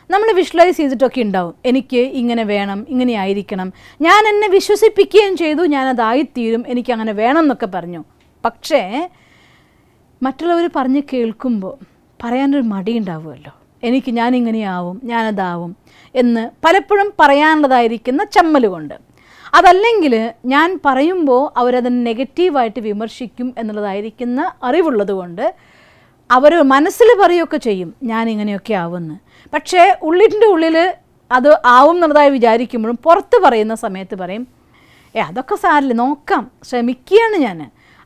നമ്മൾ വിഷ്വലൈസ് ചെയ്തിട്ടൊക്കെ ഉണ്ടാവും, എനിക്ക് ഇങ്ങനെ വേണം, ഇങ്ങനെ ആയിരിക്കണം, ഞാൻ എന്നെ വിശ്വസിപ്പിക്കുകയും ചെയ്തു, ഞാനതായിത്തീരും, എനിക്കങ്ങനെ വേണം എന്നൊക്കെ പറഞ്ഞു. പക്ഷേ മറ്റുള്ളവർ പറഞ്ഞ് കേൾക്കുമ്പോൾ പറയാനൊരു മടിയുണ്ടാവുമല്ലോ, ഞാനിങ്ങനെയാവും, ഞാനതാവും എന്ന് പലപ്പോഴും പറയാനുള്ളതായിരിക്കുന്ന ചമ്മൽ കൊണ്ട്. അതല്ലെങ്കിൽ ഞാൻ പറയുമ്പോൾ അവരതിനെ നെഗറ്റീവായിട്ട് വിമർശിക്കും എന്നുള്ളതായിരിക്കുന്ന അറിവുള്ളത് കൊണ്ട് അവർ മനസ്സിൽ പറയുകയൊക്കെ ചെയ്യും ഞാനിങ്ങനെയൊക്കെ ആവുമെന്ന്. പക്ഷേ ഉള്ളിൻ്റെ ഉള്ളിൽ അത് ആവും എന്നുള്ളതായി വിചാരിക്കുമ്പോഴും പുറത്ത് പറയുന്ന സമയത്ത് പറയും അതൊക്കെ സാരില്ല, നോക്കാം, ശ്രമിക്കുകയാണ് ഞാൻ,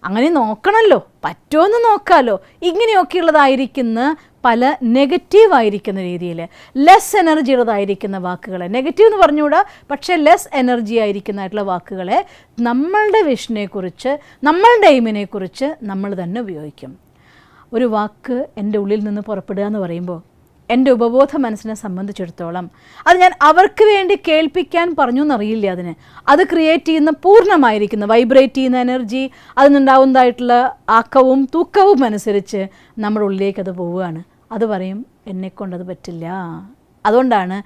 അങ്ങനെ നോക്കണമല്ലോ, പറ്റുമെന്ന് നോക്കാമല്ലോ, ഇങ്ങനെയൊക്കെയുള്ളതായിരിക്കുന്ന പല നെഗറ്റീവായിരിക്കുന്ന രീതിയിൽ ലെസ് എനർജി ഉള്ളതായിരിക്കുന്ന വാക്കുകളെ, നെഗറ്റീവ് എന്ന് പറഞ്ഞുകൂടാ, പക്ഷേ ലെസ് എനർജി ആയിരിക്കുന്നതായിട്ടുള്ള വാക്കുകളെ നമ്മളുടെ വിഷനെക്കുറിച്ച്, നമ്മളുടെ എയിമിനെക്കുറിച്ച് നമ്മൾ തന്നെ ഉപയോഗിക്കും. ഒരു വാക്ക് എൻ്റെ ഉള്ളിൽ നിന്ന് പുറപ്പെടുക എന്ന് പറയുമ്പോൾ എൻ്റെ ഉപബോധ മനസ്സിനെ സംബന്ധിച്ചിടത്തോളം അത് ഞാൻ അവർക്ക് വേണ്ടി കേൾപ്പിക്കാൻ പറഞ്ഞു എന്നറിയില്ല, അത് ക്രിയേറ്റ് ചെയ്യുന്ന പൂർണ്ണമായിരിക്കുന്ന വൈബ്രേറ്റ് ചെയ്യുന്ന എനർജി, അതിനുണ്ടാവുന്നതായിട്ടുള്ള ആക്കവും തൂക്കവും അനുസരിച്ച് നമ്മുടെ ഉള്ളിലേക്ക് അത് പോവുകയാണ്. അത് പറയും എന്നെക്കൊണ്ടത് പറ്റില്ല. അതുകൊണ്ടാണ്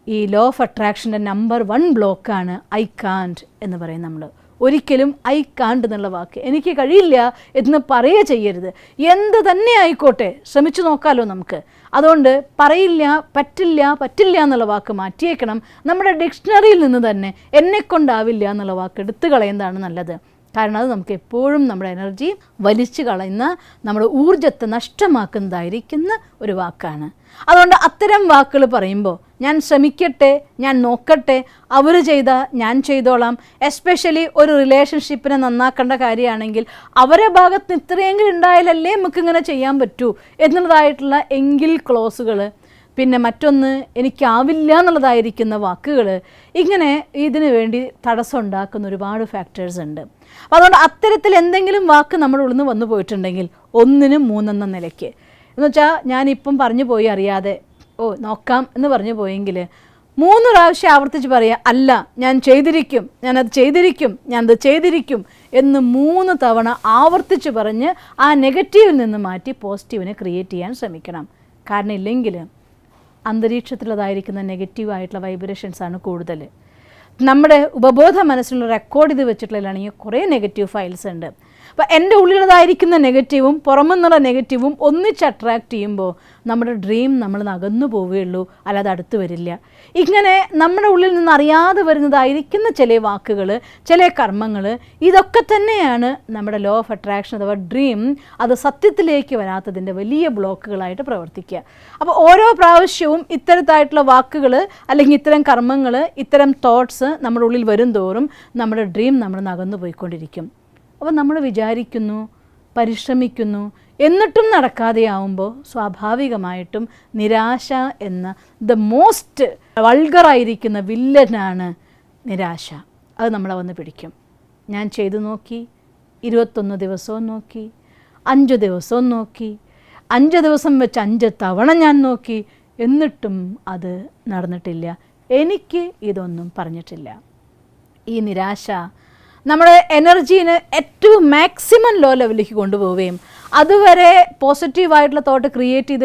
ഈ ലോ ഓഫ് അട്രാക്ഷൻ്റെ നമ്പർ 1 ബ്ലോക്കാണ് ഐ കാൻറ്റ് എന്ന് പറയും. നമ്മൾ ഒരിക്കലും ഐ കാൻറ്റ് എന്നുള്ള വാക്ക്, എനിക്ക് കഴിയില്ല എന്ന് പറയുക ചെയ്യരുത്. എന്ത് തന്നെ ആയിക്കോട്ടെ ശ്രമിച്ചു നോക്കാമല്ലോ നമുക്ക്. അതുകൊണ്ട് പറയില്ല, പറ്റില്ല എന്നുള്ള വാക്ക് മാറ്റിയേക്കണം. നമ്മുടെ ഡിക്ഷണറിയിൽ നിന്ന് തന്നെ എന്നെക്കൊണ്ടാവില്ല എന്നുള്ള വാക്ക് എടുത്തു കളയുന്നതാണ് നല്ലത്. കാരണം അത് നമുക്ക് എപ്പോഴും നമ്മുടെ എനർജി വലിച്ചു കളയുന്ന, നമ്മുടെ ഊർജ്ജത്തെ നഷ്ടമാക്കുന്നതായിരിക്കുന്ന ഒരു വാക്കാണ്. അതുകൊണ്ട് അത്തരം വാക്കുകൾ പറയുമ്പോൾ ഞാൻ ശ്രമിക്കട്ടെ, ഞാൻ നോക്കട്ടെ, അവർ ചെയ്താൽ ഞാൻ ചെയ്തോളാം. എസ്പെഷ്യലി ഒരു റിലേഷൻഷിപ്പിനെ നന്നാക്കേണ്ട കാര്യമാണെങ്കിൽ അവരെ ഭാഗത്ത് ഇത്രയെങ്കിലും ഉണ്ടായാലല്ലേ നമുക്കിങ്ങനെ ചെയ്യാൻ പറ്റൂ എന്നുള്ളതായിട്ടുള്ള എങ്കിൽ ക്ലോസുകൾ, പിന്നെ മറ്റൊന്ന് എനിക്കാവില്ല എന്നുള്ളതായിരിക്കുന്ന വാക്കുകൾ, ഇങ്ങനെ ഇതിനു വേണ്ടി തടസ്സം ഉണ്ടാക്കുന്ന ഒരുപാട് ഫാക്ടേഴ്സ് ഉണ്ട്. അപ്പോൾ അതുകൊണ്ട് അത്തരത്തിൽ എന്തെങ്കിലും വാക്ക് നമ്മുടെ ഉള്ളിൽ നിന്ന് വന്നു പോയിട്ടുണ്ടെങ്കിൽ 1-ന് 3 എന്ന നിലയ്ക്ക്, എന്ന് വെച്ചാൽ ഞാനിപ്പം പറഞ്ഞു പോയി അറിയാതെ നോക്കാം എന്ന് പറഞ്ഞു പോയെങ്കിൽ 3 പ്രാവശ്യം ആവർത്തിച്ച് പറയുക, അല്ല ഞാൻ ചെയ്തിരിക്കും, ഞാനത് ചെയ്തിരിക്കും എന്ന് 3 തവണ ആവർത്തിച്ച് പറഞ്ഞ് ആ നെഗറ്റീവിൽ നിന്ന് മാറ്റി പോസിറ്റീവിനെ ക്രിയേറ്റ് ചെയ്യാൻ ശ്രമിക്കണം. കാരണം ഇല്ലെങ്കിൽ അന്തരീക്ഷത്തിലുള്ളതായിരിക്കുന്ന നെഗറ്റീവായിട്ടുള്ള വൈബ്രേഷൻസാണ് കൂടുതൽ. നമ്മുടെ ഉപബോധ മനസ്സിലുള്ള റെക്കോർഡ് ചെയ്ത് വെച്ചിട്ടുള്ളതിലാണെങ്കിൽ കുറേ നെഗറ്റീവ് ഫയൽസ് ഉണ്ട്. അപ്പോൾ എൻ്റെ ഉള്ളിലുള്ളതായിരിക്കുന്ന നെഗറ്റീവും പുറമെന്നുള്ള നെഗറ്റീവും ഒന്നിച്ച് അട്രാക്റ്റ് ചെയ്യുമ്പോൾ നമ്മുടെ ഡ്രീം നമ്മൾ അകന്നു പോവുകയുള്ളൂ, അല്ലാതെ അടുത്ത് വരില്ല. ഇങ്ങനെ നമ്മുടെ ഉള്ളിൽ നിന്ന് അറിയാതെ വരുന്നതായിരിക്കുന്ന ചില വാക്കുകൾ, ചില കർമ്മങ്ങൾ, ഇതൊക്കെ തന്നെയാണ് നമ്മുടെ ലോ ഓഫ് അട്രാക്ഷൻ അഥവാ ഡ്രീം അത് സത്യത്തിലേക്ക് വരാത്തതിൻ്റെ വലിയ ബ്ലോക്കുകളായിട്ട് പ്രവർത്തിക്കുക. അപ്പോൾ ഓരോ പ്രാവശ്യവും ഇത്തരത്തായിട്ടുള്ള വാക്കുകൾ അല്ലെങ്കിൽ ഇത്തരം കർമ്മങ്ങൾ, ഇത്തരം തോട്ട്സ് നമ്മുടെ ഉള്ളിൽ വരും തോറും നമ്മുടെ ഡ്രീം നമ്മൾ അകന്നു പോയിക്കൊണ്ടിരിക്കും. അപ്പോൾ നമ്മൾ വിചാരിക്കുന്നു, പരിശ്രമിക്കുന്നു, എന്നിട്ടും നടക്കാതെയാവുമ്പോൾ സ്വാഭാവികമായിട്ടും നിരാശ എന്ന ദ മോസ്റ്റ് വൾഗറായിരിക്കുന്ന വില്ലനാണ് നിരാശ. അത് നമ്മളെ വന്ന് പിടിക്കും. ഞാൻ ചെയ്തു നോക്കി, 21 ദിവസവും നോക്കി, 5 ദിവസവും നോക്കി, 5 ദിവസം വെച്ച് 5 തവണ ഞാൻ നോക്കി, എന്നിട്ടും അത് നടന്നിട്ടില്ല, എനിക്ക് ഇതൊന്നും പറഞ്ഞിട്ടില്ല. ഈ നിരാശ നമ്മുടെ എനർജീനെ ഏറ്റവും മാക്സിമം ലോ ലെവലിലേക്ക് കൊണ്ടുപോവുകയും അതുവരെ പോസിറ്റീവായിട്ടുള്ള തോട്ട് ക്രിയേറ്റ്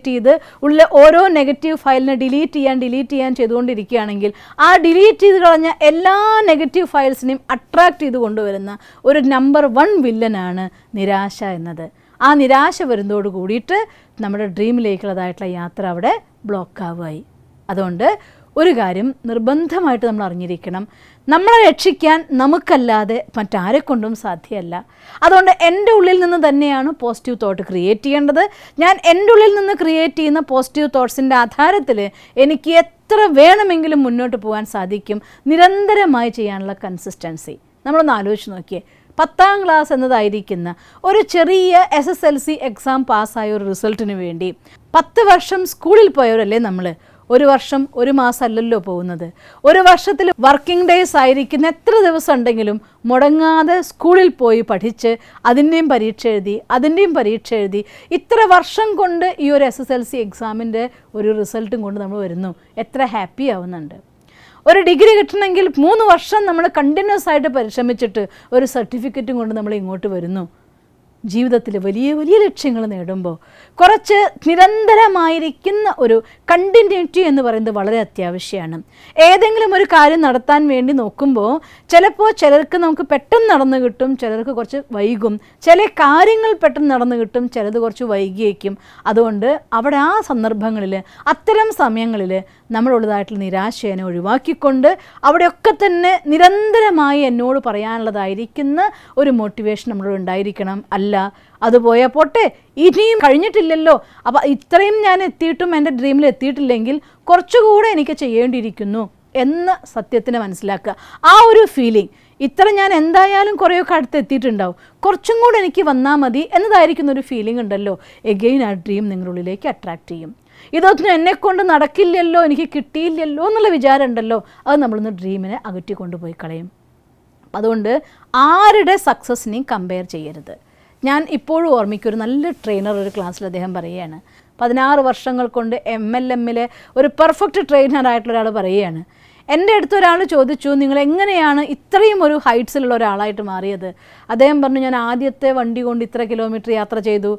ചെയ്ത് ഉള്ള ഓരോ നെഗറ്റീവ് ഫയലിനെ ഡിലീറ്റ് ചെയ്യാൻ ചെയ്തുകൊണ്ടിരിക്കുകയാണെങ്കിൽ ആ ഡിലീറ്റ് ചെയ്ത് കളഞ്ഞ എല്ലാ നെഗറ്റീവ് ഫയൽസിനെയും അട്രാക്റ്റ് ചെയ്ത് കൊണ്ടുവരുന്ന ഒരു നമ്പർ 1 വില്ലനാണ് നിരാശ എന്നത്. ആ നിരാശ വരുന്നതോട് കൂടിയിട്ട് നമ്മുടെ ഡ്രീമിലേക്കുള്ളതായിട്ടുള്ള യാത്ര അവിടെ ബ്ലോക്കാവുമായി. അതുകൊണ്ട് ഒരു കാര്യം നിർബന്ധമായിട്ട് നമ്മൾ അറിഞ്ഞിരിക്കണം, നമ്മളെ രക്ഷിക്കാൻ നമുക്കല്ലാതെ മറ്റാരെക്കൊണ്ടും സാധ്യമല്ല. അതുകൊണ്ട് എൻ്റെ ഉള്ളിൽ നിന്ന് തന്നെയാണ് പോസിറ്റീവ് തോട്ട് ക്രിയേറ്റ് ചെയ്യേണ്ടത്. ഞാൻ എൻ്റെ ഉള്ളിൽ നിന്ന് ക്രിയേറ്റ് ചെയ്യുന്ന പോസിറ്റീവ് തോട്ട്സിൻ്റെ ആധാരത്തിൽ എനിക്ക് എത്ര വേണമെങ്കിലും മുന്നോട്ട് പോകാൻ സാധിക്കും. നിരന്തരമായി ചെയ്യാനുള്ള കൺസിസ്റ്റൻസി നമ്മളൊന്ന് ആലോചിച്ച് നോക്കിയേ. 10ാം ക്ലാസ് എന്നതായിരിക്കുന്ന ഒരു ചെറിയ SSLC എക്സാം പാസ്സായ ഒരു റിസൾട്ടിന് വേണ്ടി 10 വർഷം സ്കൂളിൽ പോയവരല്ലേ നമ്മൾ. ഒരു വർഷം 1 മാസം അല്ലല്ലോ പോകുന്നത്. ഒരു വർഷത്തിൽ വർക്കിംഗ് ഡേയ്സ് ആയിരിക്കുന്ന എത്ര ദിവസം ഉണ്ടെങ്കിലും മുടങ്ങാതെ സ്കൂളിൽ പോയി പഠിച്ച് അതിൻ്റെയും പരീക്ഷ എഴുതി ഇത്ര വർഷം കൊണ്ട് ഈ ഒരു SSLC എക്സാമിൻ്റെ ഒരു റിസൾട്ടും കൊണ്ട് നമ്മൾ വരുന്നു. എത്ര ഹാപ്പി ആവുന്നുണ്ട്. ഒരു ഡിഗ്രി കിട്ടണമെങ്കിൽ 3 വർഷം നമ്മൾ കണ്ടിന്യൂസ് ആയിട്ട് പരിശ്രമിച്ചിട്ട് ഒരു സർട്ടിഫിക്കറ്റും കൊണ്ട് നമ്മൾ ഇങ്ങോട്ട് വരുന്നു. ജീവിതത്തിൽ വലിയ വലിയ ലക്ഷ്യങ്ങൾ നേടുമ്പോൾ കുറച്ച് നിരന്തരമായിരിക്കുന്ന ഒരു കണ്ടിന്യൂറ്റി എന്ന് പറയുന്നത് വളരെ അത്യാവശ്യമാണ്. ഏതെങ്കിലും ഒരു കാര്യം നടത്താൻ വേണ്ടി നോക്കുമ്പോൾ ചിലപ്പോൾ ചിലർക്ക് നമുക്ക് പെട്ടെന്ന് നടന്നു കിട്ടും, ചിലർക്ക് കുറച്ച് വൈകും. ചില കാര്യങ്ങൾ പെട്ടെന്ന് നടന്നു കിട്ടും, ചിലത് കുറച്ച് വൈകിയേക്കും. അതുകൊണ്ട് അവിടെ ആ സന്ദർഭങ്ങളിൽ അത്തരം സമയങ്ങളിൽ നമ്മളുള്ളതായിട്ടുള്ള നിരാശയെ ഒഴിവാക്കിക്കൊണ്ട് അവിടെയൊക്കെ തന്നെ നിരന്തരമായി എന്നോട് പറയാനുള്ളതായിരിക്കുന്ന ഒരു മോട്ടിവേഷൻ നമ്മളോട് ഉണ്ടായിരിക്കണം. അല്ല അത് പോയാൽ പോട്ടെ, ഇനിയും കഴിഞ്ഞിട്ടില്ലല്ലോ, അപ്പോൾ ഇത്രയും ഞാൻ എത്തിയിട്ടും എൻ്റെ ഡ്രീമിൽ എത്തിയിട്ടില്ലെങ്കിൽ കുറച്ചുകൂടെ എനിക്ക് ചെയ്യേണ്ടിയിരിക്കുന്നു എന്ന് സത്യത്തിന് മനസ്സിലാക്കുക. ആ ഒരു ഫീലിംഗ്, ഇത്ര ഞാൻ എന്തായാലും കുറേയൊക്കെ അടുത്ത് എത്തിയിട്ടുണ്ടാവും, കുറച്ചും കൂടെ എനിക്ക് വന്നാൽ മതി എന്നതായിരിക്കുന്ന ഒരു ഫീലിംഗ് ഉണ്ടല്ലോ, എഗെയിൻ ആ ഡ്രീം നിങ്ങളുടെ ഉള്ളിലേക്ക് അട്രാക്റ്റ് ചെയ്യും. ഇതൊന്നും എന്നെക്കൊണ്ട് നടക്കില്ലല്ലോ, എനിക്ക് കിട്ടിയില്ലല്ലോ എന്നുള്ള വിചാരം ഉണ്ടല്ലോ, അത് നമ്മളൊന്ന് ഡ്രീമിനെ അകറ്റി കൊണ്ടുപോയി കളയും. അതുകൊണ്ട് ആരുടെ സക്സസിനെയും കമ്പയർ ചെയ്യരുത്. ഞാൻ ഇപ്പോഴും ഓർമ്മിക്കും, ഒരു നല്ല ട്രെയിനർ ഒരു ക്ലാസ്സിൽ അദ്ദേഹം പറയുകയാണ്, 16 വർഷങ്ങൾ കൊണ്ട് MLM-ലെ ഒരു പെർഫെക്റ്റ് ട്രെയിനറായിട്ടുള്ള ഒരാൾ പറയുകയാണ്, എൻ്റെ അടുത്ത് ഒരാൾ ചോദിച്ചു, നിങ്ങൾ എങ്ങനെയാണ് ഇത്രയും ഒരു ഹൈറ്റ്സിലുള്ള ഒരാളായിട്ട് മാറിയത്? അദ്ദേഹം പറഞ്ഞു, ഞാൻ ആദ്യത്തെ വണ്ടി കൊണ്ട് ഇത്ര കിലോമീറ്റർ യാത്ര ചെയ്തു,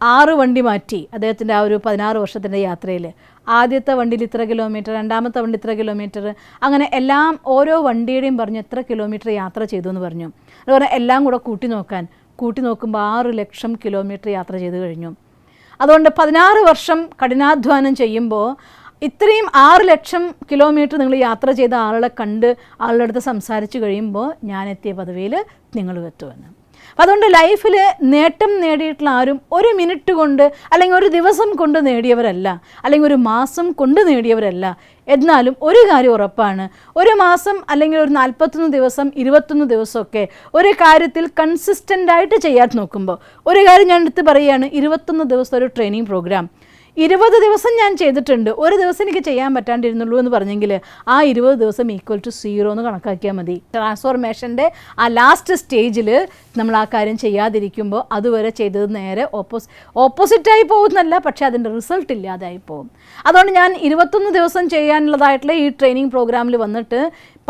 6 വണ്ടി മാറ്റി. അദ്ദേഹത്തിൻ്റെ ആ ഒരു 16 വർഷത്തിൻ്റെ യാത്രയിൽ ആദ്യത്തെ വണ്ടിയിൽ ഇത്ര കിലോമീറ്റർ, രണ്ടാമത്തെ വണ്ടി ഇത്ര കിലോമീറ്റർ, അങ്ങനെ എല്ലാം ഓരോ വണ്ടിയുടെയും പറഞ്ഞു എത്ര കിലോമീറ്റർ യാത്ര ചെയ്തു എന്ന് പറഞ്ഞു. അതുപോലെ എല്ലാം കൂടെ കൂട്ടി നോക്കുമ്പോൾ 6 ലക്ഷം കിലോമീറ്റർ യാത്ര ചെയ്ത് കഴിഞ്ഞു. അതുകൊണ്ട് 16 വർഷം കഠിനാധ്വാനം ചെയ്യുമ്പോൾ ഇത്രയും 6 ലക്ഷം കിലോമീറ്റർ നിങ്ങൾ യാത്ര ചെയ്ത ആളെ കണ്ട് ആളുടെ അടുത്ത് സംസാരിച്ച് കഴിയുമ്പോൾ ഞാൻ എത്തിയ പദവിയിൽ നിങ്ങളും എത്തുമെന്ന്. അപ്പോൾ അതുകൊണ്ട് ലൈഫിൽ നേട്ടം നേടിയിട്ടുള്ള ആരും ഒരു മിനിറ്റ് കൊണ്ട് അല്ലെങ്കിൽ ഒരു ദിവസം കൊണ്ട് നേടിയവരല്ല, അല്ലെങ്കിൽ ഒരു മാസം കൊണ്ട് നേടിയവരല്ല. എന്നാലും ഒരു കാര്യം ഉറപ്പാണ്, ഒരു മാസം അല്ലെങ്കിൽ ഒരു 41 ദിവസം 21 ദിവസമൊക്കെ ഒരു കാര്യത്തിൽ കൺസിസ്റ്റൻ്റായിട്ട് ചെയ്യാൻ നോക്കുമ്പോൾ, ഒരു കാര്യം ഞാൻ എടുത്ത് പറയുകയാണ്, 21 ദിവസം ഒരു ട്രെയിനിങ് പ്രോഗ്രാം 20 ദിവസം ഞാൻ ചെയ്തിട്ടുണ്ട്, ഒരു ദിവസം എനിക്ക് ചെയ്യാൻ പറ്റാണ്ടിരുന്നുള്ളൂ എന്ന് പറഞ്ഞെങ്കിൽ ആ 20 ദിവസം =0 എന്ന് കണക്കാക്കിയാൽ മതി. ട്രാൻസ്ഫോർമേഷൻ്റെ ആ ലാസ്റ്റ് സ്റ്റേജിൽ നമ്മൾ ആ കാര്യം ചെയ്യാതിരിക്കുമ്പോൾ അതുവരെ ചെയ്തത് നേരെ ഓപ്പോസിറ്റായി പോകുന്നല്ല, പക്ഷേ അതിൻ്റെ റിസൾട്ട് ഇല്ലാതായി പോകും. അതുകൊണ്ട് ഞാൻ 21 ദിവസം ചെയ്യാനുള്ളതായിട്ടുള്ള ഈ ട്രെയിനിങ് പ്രോഗ്രാമിൽ വന്നിട്ട്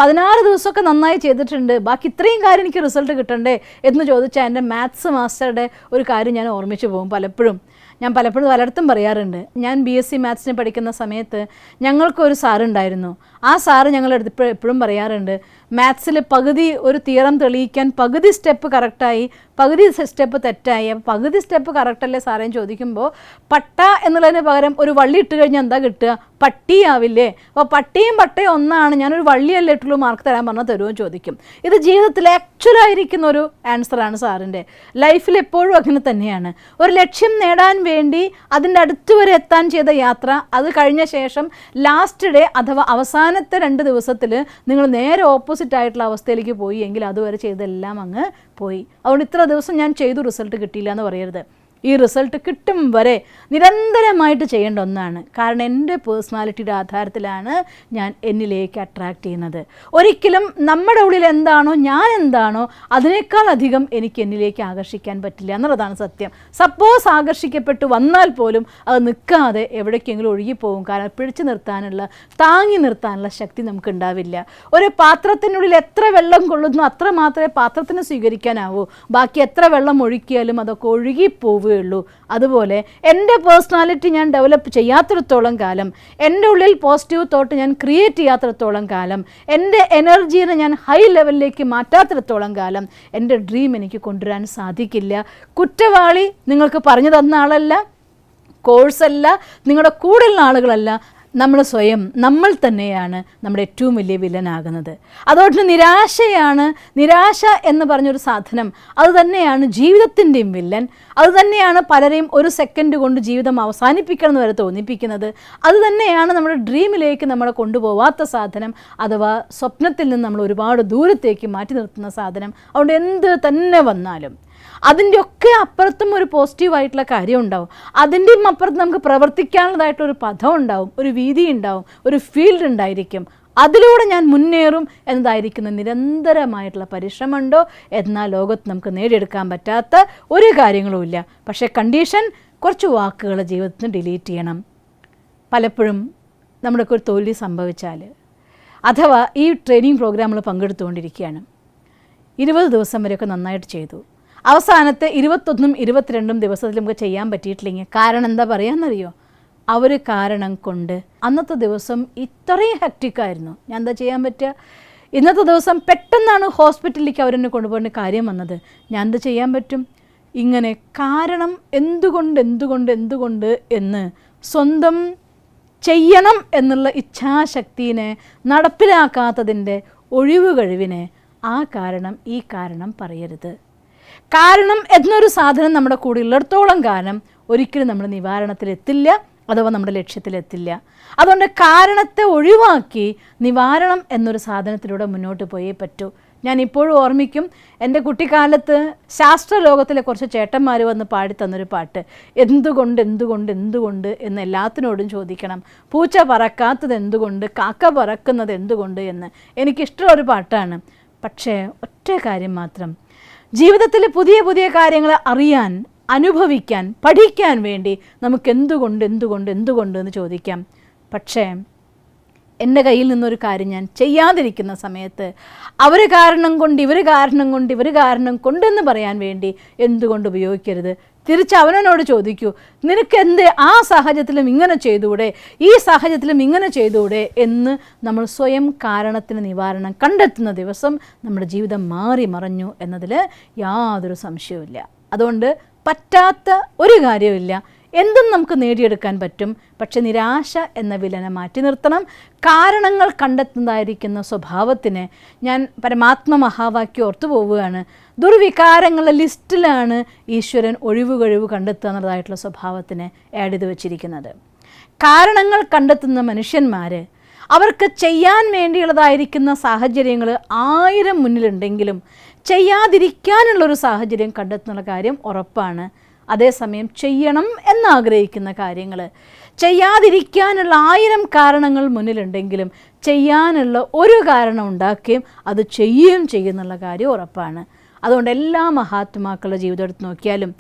16 ദിവസമൊക്കെ നന്നായി ചെയ്തിട്ടുണ്ട്, ബാക്കി ഇത്രയും കാര്യം എനിക്ക് റിസൾട്ട് കിട്ടണ്ടേ എന്ന് ചോദിച്ചാൽ എൻ്റെ മാത്സ് മാസ്റ്ററുടെ ഒരു കാര്യം ഞാൻ ഓർമ്മിച്ച് പോകും. ഞാൻ പലപ്പോഴും പലയിടത്തും പറയാറുണ്ട്, ഞാൻ BSc മാത്സിന് പഠിക്കുന്ന സമയത്ത് ഞങ്ങൾക്കൊരു സാറുണ്ടായിരുന്നു. ആ സാറ് ഞങ്ങളെടുത്ത് എപ്പോഴും പറയാറുണ്ട്, മാത്സിൽ പകുതി ഒരു തിയറം തെളിയിക്കാൻ പകുതി സ്റ്റെപ്പ് കറക്റ്റായി, പകുതി സ്റ്റെപ്പ് തെറ്റായി. അപ്പോൾ പകുതി സ്റ്റെപ്പ് കറക്റ്റല്ലേ സാറേന്ന് ചോദിക്കുമ്പോൾ പട്ട എന്നുള്ളതിന് പകരം ഒരു വള്ളി ഇട്ട് കഴിഞ്ഞാൽ എന്താ കിട്ടുക? പട്ടിയാവില്ലേ? അപ്പോൾ പട്ടിയും പട്ടയും ഒന്നാണ്, ഞാനൊരു വള്ളിയല്ലേ ഇട്ടുള്ളൂ, മാർക്ക് തരാൻ പറഞ്ഞാൽ തരുമോ ചോദിക്കും. ഇത് ജീവിതത്തിൽ ആക്ച്വലായിരിക്കുന്ന ഒരു ആൻസറാണ് സാറിൻ്റെ. ലൈഫിൽ എപ്പോഴും അങ്ങനെ തന്നെയാണ്. ഒരു ലക്ഷ്യം നേടാൻ വേണ്ടി അതിൻ്റെ അടുത്ത് വരെ എത്താൻ ചെയ്ത യാത്ര, അത് കഴിഞ്ഞ ശേഷം ലാസ്റ്റ് ഡേ അഥവാ അവസാനത്തെ 2 ദിവസത്തിൽ നിങ്ങൾ നേരെ ഓപ്പോസിറ്റ് ആയിട്ടുള്ള അവസ്ഥയിലേക്ക് പോയി എങ്കിൽ അതുവരെ ചെയ്തെല്ലാം അങ്ങ് പോയി. അതുകൊണ്ട് ഇത്ര ദിവസം ഞാൻ ചെയ്തു, റിസൾട്ട് കിട്ടിയില്ല എന്ന് പറയരുത്. ഈ റിസൾട്ട് കിട്ടും വരെ നിരന്തരമായിട്ട് ചെയ്യേണ്ട ഒന്നാണ്. കാരണം എൻ്റെ പേഴ്സണാലിറ്റിയുടെ ആധാരത്തിലാണ് ഞാൻ എന്നിലേക്ക് അട്രാക്റ്റ് ചെയ്യുന്നത്. ഒരിക്കലും നമ്മുടെ ഉള്ളിൽ എന്താണോ, ഞാൻ എന്താണോ, അതിനേക്കാൾ അധികം എനിക്ക് എന്നിലേക്ക് ആകർഷിക്കാൻ പറ്റില്ല എന്നുള്ളതാണ് സത്യം. സപ്പോസ് ആകർഷിക്കപ്പെട്ടു വന്നാൽ പോലും അത് നിൽക്കാതെ എവിടേക്കെങ്കിലും ഒഴുകിപ്പോകും. കാരണം പിടിച്ചു നിർത്താനുള്ള, താങ്ങി നിർത്താനുള്ള ശക്തി നമുക്ക് ഉണ്ടാവില്ല. ഒരു പാത്രത്തിനുള്ളിൽ എത്ര വെള്ളം കൊള്ളുന്നു അത്ര മാത്രമേ പാത്രത്തിന് സ്വീകരിക്കാനാവൂ. ബാക്കി എത്ര വെള്ളം ഒഴുക്കിയാലും അതൊക്കെ ഒഴുകിപ്പോവുകയുള്ളൂ. അതുപോലെ എൻ്റെ പേഴ്സണാലിറ്റി ഞാൻ ഡെവലപ്പ് ചെയ്യാത്തിടത്തോളം കാലം, എൻ്റെ ഉള്ളിൽ പോസിറ്റീവ് തോട്ട് ഞാൻ ക്രിയേറ്റ് ചെയ്യാത്തിടത്തോളം കാലം, എൻ്റെ എനർജീനെ ഞാൻ ഹൈ ലെവലിലേക്ക് മാറ്റാത്തിടത്തോളം കാലം എൻ്റെ ഡ്രീം എനിക്ക് കൊണ്ടുവരാൻ സാധിക്കില്ല. കുറ്റവാളി നിങ്ങൾക്ക് പറഞ്ഞു തന്ന ആളല്ല, കോഴ്സല്ല, നിങ്ങളുടെ കൂടെയുള്ള ആളുകളല്ല, നമ്മൾ തന്നെയാണ് നമ്മുടെ ഏറ്റവും വലിയ വില്ലനാകുന്നത്. അതുകൊണ്ട് നിരാശ എന്ന് പറഞ്ഞൊരു സാധനം, അത് തന്നെയാണ് ജീവിതത്തിൻ്റെയും വില്ലൻ. അത് തന്നെയാണ് പലരെയും ഒരു സെക്കൻഡ് കൊണ്ട് ജീവിതം അവസാനിപ്പിക്കണം എന്ന് വരെ തോന്നിപ്പിക്കുന്നത്. അത് തന്നെയാണ് നമ്മുടെ ഡ്രീമിലേക്ക് നമ്മളെ കൊണ്ടുപോവാത്ത സാധനം, അഥവാ സ്വപ്നത്തിൽ നിന്ന് നമ്മൾ ഒരുപാട് ദൂരത്തേക്ക് മാറ്റി നിർത്തുന്ന സാധനം. അതുകൊണ്ട് എന്ത് തന്നെ വന്നാലും അതിൻ്റെയൊക്കെ അപ്പുറത്തും ഒരു പോസിറ്റീവായിട്ടുള്ള കാര്യം ഉണ്ടാവും. അതിൻ്റെയും അപ്പുറത്ത് നമുക്ക് പ്രവർത്തിക്കാനുള്ളതായിട്ടൊരു പദം ഉണ്ടാവും, ഒരു വീതി ഉണ്ടാവും, ഒരു ഫീൽഡ് ഉണ്ടായിരിക്കും. അതിലൂടെ ഞാൻ മുന്നേറും എന്നതായിരിക്കുന്ന നിരന്തരമായിട്ടുള്ള പരിശ്രമമുണ്ടോ എന്നാൽ ലോകത്ത് നമുക്ക് നേടിയെടുക്കാൻ പറ്റാത്ത ഒരു കാര്യങ്ങളുമില്ല. പക്ഷേ കണ്ടീഷൻ കുറച്ച് വാക്കുകൾ ജീവിതത്തിൽ നിന്ന് ഡിലീറ്റ് ചെയ്യണം. പലപ്പോഴും നമ്മുടെയൊക്കെ ഒരു തോൽവി സംഭവിച്ചാൽ, അഥവാ ഈ ട്രെയിനിങ് പ്രോഗ്രാമിൽ പങ്കെടുത്തുകൊണ്ടിരിക്കുകയാണ്, 20 ദിവസം വരെയൊക്കെ നന്നായിട്ട് ചെയ്തു, അവസാനത്തെ 21ഉം 22ഉം ദിവസത്തിൽ നമുക്ക് ചെയ്യാൻ പറ്റിയിട്ടില്ലെങ്കിൽ കാരണം എന്താ പറയാമെന്നറിയോ? അവർ കാരണം കൊണ്ട് അന്നത്തെ ദിവസം ഇത്രയും ഹെക്റ്റിക്കായിരുന്നു, ഞാൻ എന്താ ചെയ്യാൻ പറ്റുക? ഇന്നത്തെ ദിവസം പെട്ടെന്നാണ് ഹോസ്പിറ്റലിലേക്ക് അവരെന്നെ കൊണ്ടുപോകേണ്ട കാര്യം വന്നത്, ഞാൻ എന്താ ചെയ്യാൻ പറ്റും? ഇങ്ങനെ കാരണം എന്തുകൊണ്ട് എന്ന് സ്വന്തം ചെയ്യണം എന്നുള്ള ഇച്ഛാശക്തിനെ നടപ്പിലാക്കാത്തതിൻ്റെ ഒഴിവ് കഴിവിനെ ആ കാരണം ഈ കാരണം പറയരുത്. കാരണം എന്നൊരു സാധനം നമ്മുടെ കൂടെ ഉള്ളിടത്തോളം കാലം ഒരിക്കലും നമ്മൾ നിവാരണത്തിലെത്തില്ല, അഥവാ നമ്മുടെ ലക്ഷ്യത്തിലെത്തില്ല. അതുകൊണ്ട് കാരണത്തെ ഒഴിവാക്കി നിവാരണം എന്നൊരു സാധനത്തിലൂടെ മുന്നോട്ട് പോയേ പറ്റൂ. ഞാൻ ഇപ്പോഴും ഓർമ്മിക്കും, എൻ്റെ കുട്ടിക്കാലത്ത് ശാസ്ത്രലോകത്തിലെ കുറച്ച് ചേട്ടന്മാർ വന്ന് പാടിത്തന്നൊരു പാട്ട്, എന്തുകൊണ്ട് എന്ന് എല്ലാത്തിനോടും ചോദിക്കണം, പൂച്ച പറക്കാത്തത് എന്തുകൊണ്ട്, കാക്ക പറക്കുന്നത് എന്തുകൊണ്ട് എന്ന്. എനിക്കിഷ്ടമുള്ളൊരു പാട്ടാണ്. പക്ഷേ ഒറ്റ കാര്യം മാത്രം, ജീവിതത്തിൽ പുതിയ പുതിയ കാര്യങ്ങൾ അറിയാൻ, അനുഭവിക്കാൻ, പഠിക്കാൻ വേണ്ടി നമുക്ക് എന്തുകൊണ്ട് എന്ന് ചോദിക്കാം. പക്ഷേ എൻ്റെ കയ്യിൽ നിന്നൊരു കാര്യം ഞാൻ ചെയ്യാതിരിക്കുന്ന സമയത്ത് അവർ കാരണം കൊണ്ടെന്ന് പറയാൻ വേണ്ടി എന്തുകൊണ്ട് ഉപയോഗിക്കരുത്. തിരിച്ച് അവനോട് ചോദിക്കൂ, നിനക്ക് എന്ത് ആ സാഹചര്യത്തിലും ഇങ്ങനെ ചെയ്തുകൂടെ, ഈ സാഹചര്യത്തിലും ഇങ്ങനെ ചെയ്തുകൂടെ എന്ന് നമ്മൾ സ്വയം കാരണത്തിന് നിവാരണം കണ്ടെത്തുന്ന ദിവസം നമ്മുടെ ജീവിതം മാറി മറഞ്ഞു എന്നതിൽ യാതൊരു സംശയവുമില്ല. അതുകൊണ്ട് പറ്റാത്ത ഒരു കാര്യമില്ല, എന്തും നമുക്ക് നേടിയെടുക്കാൻ പറ്റും. പക്ഷെ നിരാശ എന്ന വിലനെ മാറ്റി നിർത്തണം. കാരണങ്ങൾ കണ്ടെത്തുന്നതായിരിക്കുന്ന സ്വഭാവത്തിന് ഞാൻ പരമാത്മ മഹാവാക്യം ഓർത്തു പോവുകയാണ്, ദുർവികാരങ്ങളുടെ ലിസ്റ്റിലാണ് ഈശ്വരൻ ഒഴിവ് കണ്ടെത്തുക എന്നുള്ളതായിട്ടുള്ള സ്വഭാവത്തിന് ആഡ് ചെയ്ത് വച്ചിരിക്കുന്നത്. കാരണങ്ങൾ കണ്ടെത്തുന്ന മനുഷ്യന്മാർ അവർക്ക് ചെയ്യാൻ വേണ്ടിയുള്ളതായിരിക്കുന്ന സാഹചര്യങ്ങൾ 1000 മുന്നിലുണ്ടെങ്കിലും ചെയ്യാതിരിക്കാനുള്ളൊരു സാഹചര്യം കണ്ടെത്തുന്ന കാര്യം ഉറപ്പാണ്. അതേസമയം ചെയ്യണം എന്നാഗ്രഹിക്കുന്ന കാര്യങ്ങൾ ചെയ്യാതിരിക്കാനുള്ള 1000 കാരണങ്ങൾ മുന്നിലുണ്ടെങ്കിലും ചെയ്യാനുള്ള ഒരു കാരണം ഉണ്ടാക്കുകയും അത് ചെയ്യുകയും ചെയ്യുന്നുള്ള കാര്യം ഉറപ്പാണ്. അതുകൊണ്ട് എല്ലാ മഹാത്മാക്കളുടെ ജീവിതം എടുത്ത് നോക്കിയാലും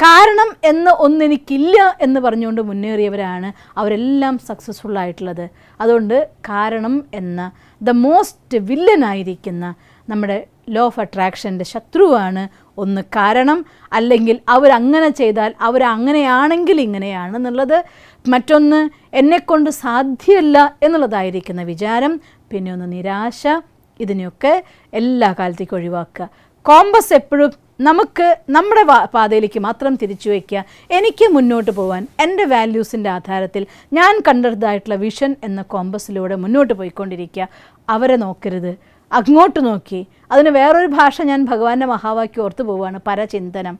കാരണം എന്ന് ഒന്നെനിക്കില്ല എന്ന് പറഞ്ഞുകൊണ്ട് മുന്നേറിയവരാണ് അവരെല്ലാം സക്സസ്ഫുൾ ആയിട്ടുള്ളത്. അതുകൊണ്ട് കാരണം എന്ന ദ മോസ്റ്റ് വില്ലനായിരിക്കുന്ന നമ്മുടെ ലോ ഓഫ് അട്രാക്ഷൻ്റെ ശത്രുവാണ് ഒന്ന് കാരണം, അല്ലെങ്കിൽ അവരങ്ങനെ ചെയ്താൽ അവരങ്ങനെയാണെങ്കിൽ ഇങ്ങനെയാണെന്നുള്ളത്. മറ്റൊന്ന് എന്നെക്കൊണ്ട് സാധ്യമല്ല എന്നുള്ളതായിരിക്കുന്ന വിചാരം. പിന്നെ ഒന്ന് നിരാശ. ഇതിനെയൊക്കെ എല്ലാ കാലത്തേക്കും ഒഴിവാക്കുക. കോമ്പസ് എപ്പോഴും നമുക്ക് നമ്മുടെ പാതയിലേക്ക് മാത്രം തിരിച്ചു വയ്ക്കുക. എനിക്ക് മുന്നോട്ട് പോകാൻ എൻ്റെ വാല്യൂസിൻ്റെ ആധാരത്തിൽ ഞാൻ കണ്ടതായിട്ടുള്ള വിഷൻ എന്ന കോമ്പസിലൂടെ മുന്നോട്ട് പോയിക്കൊണ്ടിരിക്കുക. അവരെ നോക്കരുത്, അങ്ങോട്ട് നോക്കി. അതിന് വേറൊരു ഭാഷ ഞാൻ ഭഗവാന്റെ മഹാവാക്യം ഓർത്ത് പോവുകയാണ്, പരചിന്തനം.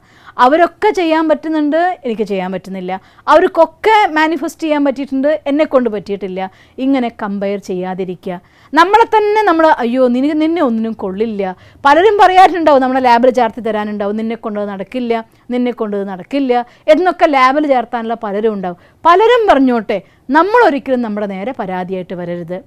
അവരൊക്കെ ചെയ്യാൻ പറ്റുന്നുണ്ട്, എനിക്ക് ചെയ്യാൻ പറ്റുന്നില്ല. അവർക്കൊക്കെ മാനിഫെസ്റ്റ് ചെയ്യാൻ പറ്റിയിട്ടുണ്ട്, എന്നെക്കൊണ്ട് പറ്റിയിട്ടില്ല. ഇങ്ങനെ കമ്പയർ ചെയ്യാതിരിക്കുക. നമ്മളെ തന്നെ നമ്മൾ അയ്യോ നിന്നെ ഒന്നിനും കൊള്ളില്ല. പലരും പറയാറുണ്ടാവും, നമ്മളെ ലാബിൽ ചേർത്ത് തരാനുണ്ടാവും, നിന്നെക്കൊണ്ടത് നടക്കില്ല എന്നൊക്കെ ലാബിൽ ചേർത്താനുള്ള പലരും ഉണ്ടാവും. പലരും പറഞ്ഞോട്ടെ, നമ്മളൊരിക്കലും നമ്മുടെ നേരെ പരാതിയായിട്ട് വരരുത്.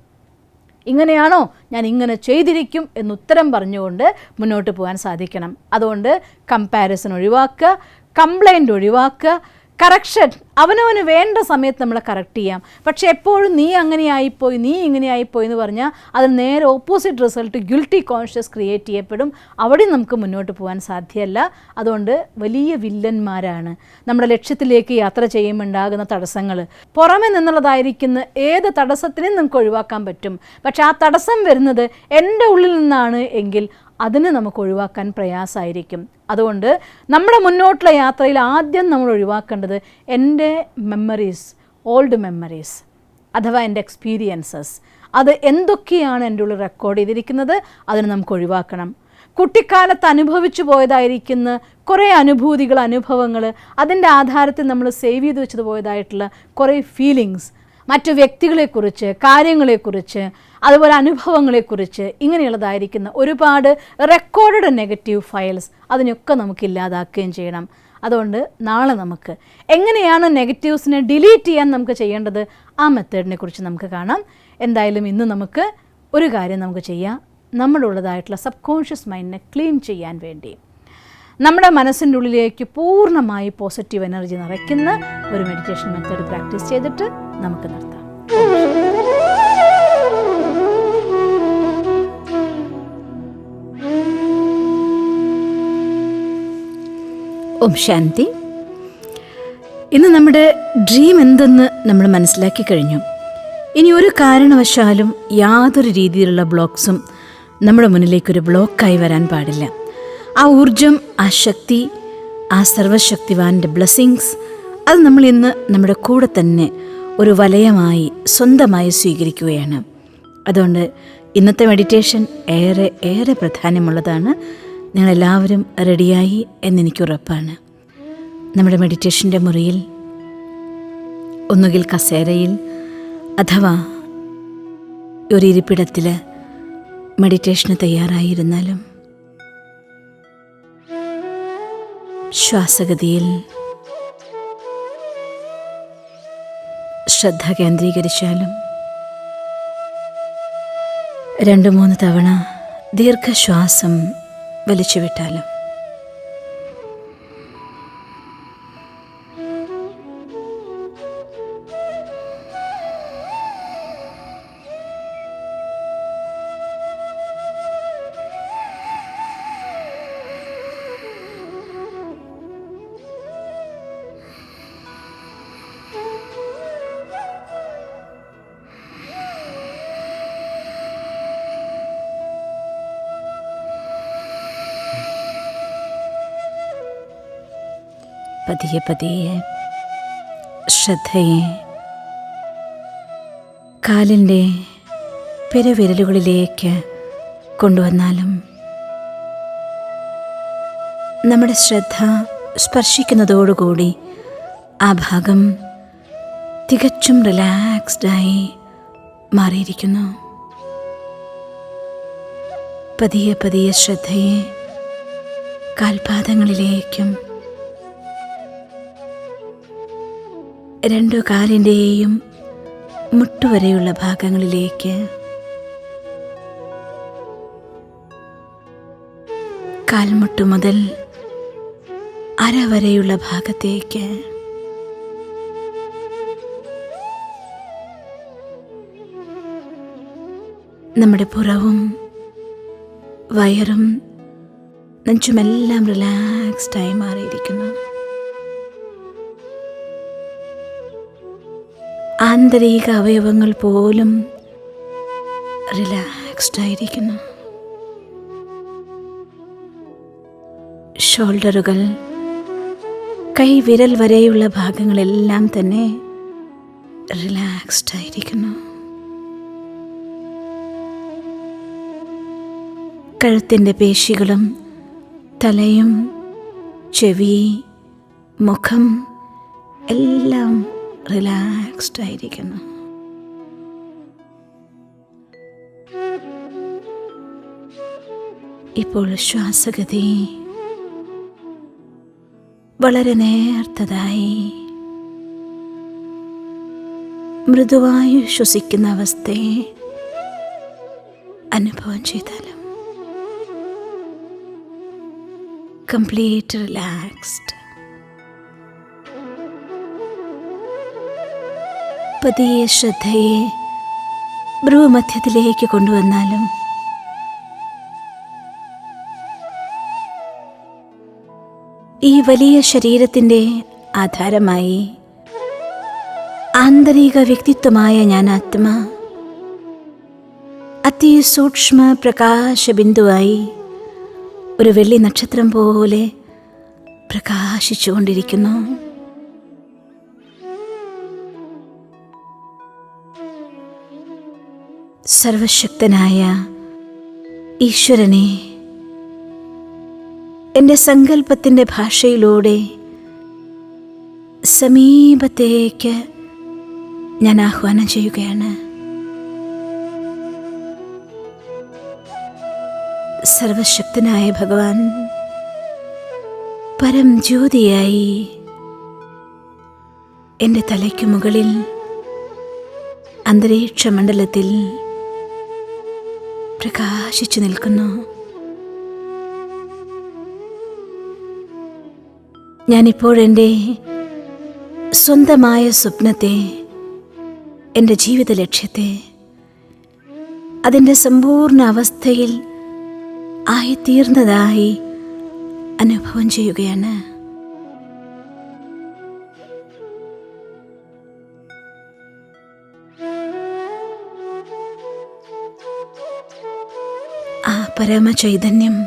ഇങ്ങനെയാണോ, ഞാൻ ഇങ്ങനെ ചെയ്തിരിക്കും എന്നുത്തരം പറഞ്ഞുകൊണ്ട് മുന്നോട്ട് പോകാൻ സാധിക്കണം. അതുകൊണ്ട് കമ്പാരിസൺ ഒഴിവാക്കുക, കംപ്ലൈൻറ്റ് ഒഴിവാക്കുക, കറക്ഷൻ അവനവന് വേണ്ട സമയത്ത് നമ്മൾ കറക്റ്റ് ചെയ്യാം. പക്ഷേ എപ്പോഴും നീ അങ്ങനെയായിപ്പോയി, നീ ഇങ്ങനെയായിപ്പോയി എന്ന് പറഞ്ഞാൽ അതിന് നേരെ opposite result guilty conscious create ചെയ്യപ്പെടും. അവിടെ നമുക്ക് മുന്നോട്ട് പോകാൻ സാധ്യമല്ല. അതുകൊണ്ട് വലിയ വില്ലന്മാരാണ് നമ്മുടെ ലക്ഷ്യത്തിലേക്ക് യാത്ര ചെയ്യുമ്പോൾ ഉണ്ടാകുന്ന തടസ്സങ്ങൾ. പുറമെ നിന്നുള്ളതായിരിക്കുന്ന ഏത് തടസ്സത്തിനും നമുക്ക് ഒഴിവാക്കാൻ പറ്റും. പക്ഷെ ആ തടസ്സം വരുന്നത് എൻ്റെ ഉള്ളിൽ നിന്നാണ് എങ്കിൽ അതിന് നമുക്ക് ഒഴിവാക്കാൻ പ്രയാസമായിരിക്കും. അതുകൊണ്ട് നമ്മുടെ മുന്നോട്ടുള്ള യാത്രയിൽ ആദ്യം നമ്മൾ ഒഴിവാക്കേണ്ടത് എൻ്റെ മെമ്മറീസ്, ഓൾഡ് മെമ്മറീസ് അഥവാ എൻ്റെ എക്സ്പീരിയൻസസ്. അത് എന്തൊക്കെയാണ് എൻ്റെ ഉള്ളിൽ റെക്കോർഡ് ചെയ്തിരിക്കുന്നത് അതിന് നമുക്ക് ഒഴിവാക്കണം. കുട്ടിക്കാലത്ത് അനുഭവിച്ചു പോയതായിരിക്കുന്ന കുറേ അനുഭൂതികൾ, അനുഭവങ്ങൾ, അതിൻ്റെ ആധാരത്തിൽ നമ്മൾ സേവ് ചെയ്ത് വെച്ചത് പോയതായിട്ടുള്ള കുറേ ഫീലിങ്സ്, മറ്റു വ്യക്തികളെക്കുറിച്ച്, കാര്യങ്ങളെക്കുറിച്ച്, അതുപോലെ അനുഭവങ്ങളെക്കുറിച്ച് ഇങ്ങനെയുള്ളതായിരിക്കുന്ന ഒരുപാട് റെക്കോർഡഡ് നെഗറ്റീവ് ഫയൽസ് അതിനൊക്കെ നമുക്ക് ഇല്ലാതാക്കുകയും ചെയ്യണം. അതുകൊണ്ട് നാളെ നമുക്ക് എങ്ങനെയാണ് നെഗറ്റീവ്സിനെ ഡിലീറ്റ് ചെയ്യാൻ നമുക്ക് ചെയ്യേണ്ടത്, ആ മെത്തേഡിനെ കുറിച്ച് നമുക്ക് കാണാം. എന്തായാലും ഇന്ന് നമുക്ക് ഒരു കാര്യം നമുക്ക് ചെയ്യാം. നമ്മളുള്ളതായിട്ടുള്ള സബ് കോൺഷ്യസ് മൈൻഡിനെ ക്ലീൻ ചെയ്യാൻ വേണ്ടി നമ്മുടെ മനസ്സിൻ്റെ ഉള്ളിലേക്ക് പൂർണ്ണമായി പോസിറ്റീവ് എനർജി നിറയ്ക്കുന്ന ഒരു മെഡിറ്റേഷൻ മെത്തേഡ് പ്രാക്ടീസ് ചെയ്തിട്ട് നമുക്ക് നിർത്താം. ഓം ശാന്തി. ഇന്ന് നമ്മുടെ ഡ്രീം എന്തെന്ന് നമ്മൾ മനസ്സിലാക്കി കഴിഞ്ഞു. ഇനി ഒരു കാരണവശാലും യാതൊരു രീതിയിലുള്ള ബ്ലോക്സും നമ്മുടെ മുന്നിലേക്കൊരു ബ്ലോക്കായി വരാൻ പാടില്ല. ആ ഊർജം, ആ ശക്തി, ആ സർവശക്തിവാൻ്റെ ബ്ലെസ്സിങ്സ് അത് നമ്മൾ ഇന്ന് നമ്മുടെ കൂടെ തന്നെ ഒരു വലയമായി സ്വന്തമായി സ്വീകരിക്കുകയാണ്. അതുകൊണ്ട് ഇന്നത്തെ മെഡിറ്റേഷൻ ഏറെ ഏറെ പ്രാധാന്യമുള്ളതാണ്. നിങ്ങളെല്ലാവരും റെഡിയായി എന്നെനിക്ക് ഉറപ്പാണ്. നമ്മുടെ മെഡിറ്റേഷൻ്റെ മുറിയിൽ ഒന്നുകിൽ കസേരയിൽ അഥവാ ഒരു ഇരിപ്പിടത്തിൽ മെഡിറ്റേഷന് തയ്യാറായിരുന്നാലും ശ്വാസഗതിയിൽ ശ്രദ്ധ കേന്ദ്രീകരിച്ചാലും 2-3 തവണ ദീർഘശ്വാസം വലിച്ചുവിട്ടാലും പതിയെ പതിയെ ശ്രദ്ധയെ കാലിൻ്റെ പെരുവിരലുകളിലേക്ക് കൊണ്ടുവന്നാലും നമ്മുടെ ശ്രദ്ധ സ്പർശിക്കുന്നതോടുകൂടി ആ ഭാഗം തികച്ചും റിലാക്സ്ഡായി മാറിയിരിക്കുന്നു. പതിയെ പതിയെ ശ്രദ്ധയെ കാൽപാദങ്ങളിലേക്കും 2 കാലിൻ്റെയും മുട്ടുവരെയുള്ള ഭാഗങ്ങളിലേക്ക്, കാൽമുട്ടു മുതൽ അര വരെയുള്ള ഭാഗത്തേക്ക്, നമ്മുടെ പുറവും വയറും നെഞ്ചുമെല്ലാം റിലാക്സ്ഡായി മാറിയിരിക്കുന്നു. ആന്തരിക അവയവങ്ങൾ പോലും റിലാക്സ്ഡ് ആയിരിക്കുന്നു. ഷോൾഡറുകൾ, കൈവിരൽ വരെയുള്ള ഭാഗങ്ങളെല്ലാം തന്നെ റിലാക്സ്ഡ് ആയിരിക്കുന്നു. കഴുത്തിൻ്റെ പേശികളും തലയും ചെവി, മുഖം എല്ലാം റിലാക്സ്ഡ് ആയിരിക്കുന്നു. ഇപ്പോൾ ശ്വാസഗതി വളരെ നേർത്തതായി മൃദുവായി ശ്വസിക്കുന്ന അവസ്ഥയെ അനുഭവം ചെയ്താലും കംപ്ലീറ്റ് റിലാക്സ്ഡ്. പതിയെ ശ്രദ്ധയെ ഭ്രൂമധ്യത്തിലേക്ക് കൊണ്ടുവന്നാലും ഈ വലിയ ശരീരത്തിൻ്റെ ആധാരമായി ആന്തരിക വ്യക്തിത്വമായ ഞാൻ ആത്മ അതിസൂക്ഷ്മ പ്രകാശബിന്ദുവായി ഒരു വെള്ളി നക്ഷത്രം പോലെ പ്രകാശിച്ചുകൊണ്ടിരിക്കുന്നു. സർവശക്തനായ ഈശ്വരനെ എൻ്റെ സങ്കല്പത്തിൻ്റെ ഭാഷയിലൂടെ സമീപത്തേക്ക് ഞാൻ ആഹ്വാനം ചെയ്യുകയാണ്. സർവശക്തനായ ഭഗവാൻ പരം ജ്യോതിയായി എൻ്റെ തലയ്ക്കു മുകളിൽ അന്തരീക്ഷ മണ്ഡലത്തിൽ പ്രകാശിച്ചു നിൽക്കുന്നു. ഞാനിപ്പോഴെൻ്റെ സ്വന്തമായ സ്വപ്നത്തെ, എൻ്റെ ജീവിത ലക്ഷ്യത്തെ അതിൻ്റെ സമ്പൂർണ്ണ അവസ്ഥയിൽ ആയിത്തീർന്നതായി അനുഭവം ചെയ്യുകയാണ്. ആ പരമചൈതന്യം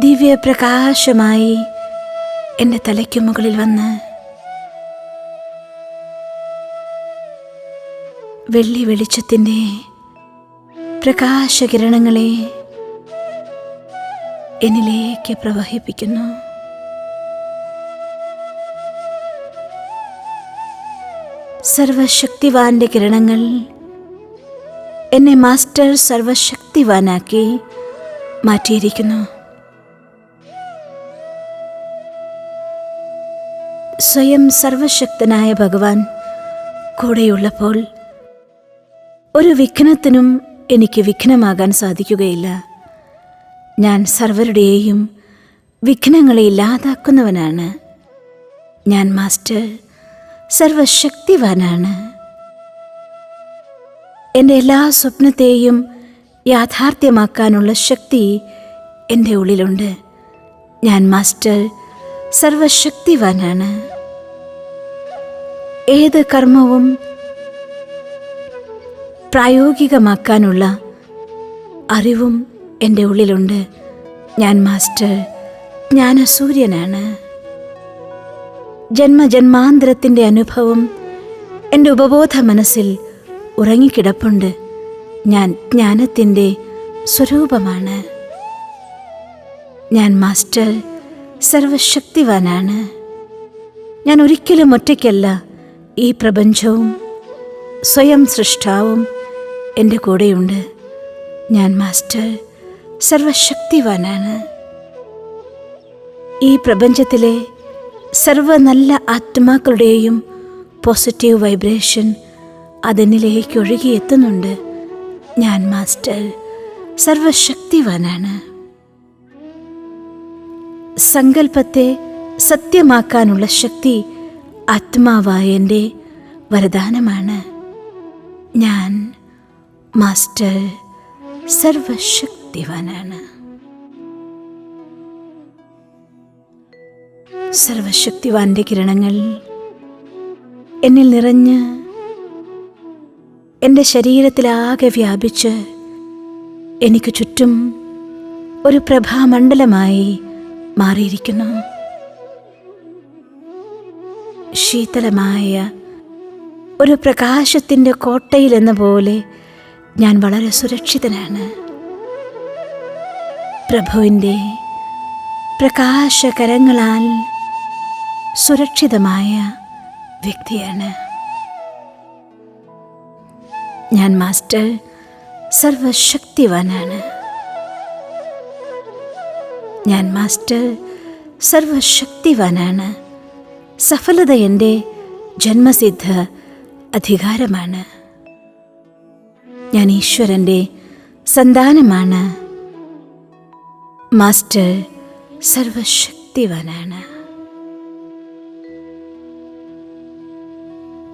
ദിവ്യപ്രകാശമായി എൻ്റെ തലയ്ക്കു മുകളിൽ വന്ന് വെള്ളി വെളിച്ചത്തിൻ്റെ പ്രകാശകിരണങ്ങളെ എന്നിലേക്ക് പ്രവഹിപ്പിക്കുന്നു. സർവശക്തിവാന്റെ കിരണങ്ങൾ എന്നെ മാസ്റ്റർ സർവശക്തിവാനാക്കി മാറ്റിയിരിക്കുന്നു. സ്വയം സർവശക്തനായ ഭഗവാൻ കൂടെയുള്ളപ്പോൾ ഒരു വിഘ്നത്തിനും എനിക്ക് വിഘ്നമാകാൻ സാധിക്കുകയില്ല. ഞാൻ സർവരുടെയും വിഘ്നങ്ങളെ ഇല്ലാതാക്കുന്നവനാണ്. ഞാൻ മാസ്റ്റർ സർവശക്തിവാനാണ്. എൻ്റെ എല്ലാ സ്വപ്നത്തെയും യാഥാർത്ഥ്യമാക്കാനുള്ള ശക്തി എൻ്റെ ഉള്ളിലുണ്ട്. ഞാൻ മാസ്റ്റർ സർവശക്തിവാനാണ്. ഏത് കർമ്മവും പ്രായോഗികമാക്കാനുള്ള അറിവും എൻ്റെ ഉള്ളിലുണ്ട്. ഞാൻ മാസ്റ്റർ ജ്ഞാനസൂര്യനാണ്. ജന്മജന്മാന്തരത്തിൻ്റെ അനുഭവം എൻ്റെ ഉപബോധ മനസ്സിൽ ഉറങ്ങിക്കിടപ്പുണ്ട്. ഞാൻ ജ്ഞാനത്തിൻ്റെ സ്വരൂപമാണ്. ഞാൻ മാസ്റ്റർ സർവശക്തിവാനാണ്. ഞാൻ ഒരിക്കലും ഒറ്റയ്ക്കല്ല. ഈ പ്രപഞ്ചവും സ്വയം സൃഷ്ടാവും എൻ്റെ കൂടെയുണ്ട്. ഞാൻ മാസ്റ്റർ സർവശക്തിവാനാണ്. ഈ പ്രപഞ്ചത്തിലെ സർവ നല്ല ആത്മാക്കളുടെയും പോസിറ്റീവ് വൈബ്രേഷൻ അതെന്നിലേക്ക് ഒഴുകിയെത്തുന്നുണ്ട്. ഞാൻ മാസ്റ്റർ സർവശക്തിവാനാണ്. സങ്കല്പത്തെ സത്യമാക്കാനുള്ള ശക്തി ആത്മാവായ എൻ്റെ വരദാനമാണ്. ഞാൻ മാസ്റ്റർ സർവശക്തിവാനാണ്. സർവശക്തിവാന്റെ കിരണങ്ങൾ എന്നിൽ നിറഞ്ഞ് എൻ്റെ ശരീരത്തിലാകെ വ്യാപിച്ച് എനിക്ക് ചുറ്റും ഒരു പ്രഭാമണ്ഡലമായി മാറിയിരിക്കുന്നു. ശീതളമായ ഒരു പ്രകാശത്തിൻ്റെ കോട്ടയിലെന്ന പോലെ ഞാൻ വളരെ സുരക്ഷിതനാണ്. പ്രഭുവിൻ്റെ പ്രകാശകരങ്ങളാൽ സുരക്ഷിതമായ വ്യക്തിയാണ്. ഞാൻ മാസ്റ്റർ സർവശക്തിവാനാണ്. ഞാൻ മാസ്റ്റർ സർവശക്തിവാനാണ്. സഫലത എൻ്റെ ജന്മസിദ്ധ അധികാരമാണ്. ഞാൻ ഈശ്വരൻ്റെ സന്താനമാണ്. മാസ്റ്റർ സർവശക്തിവാനാണ്.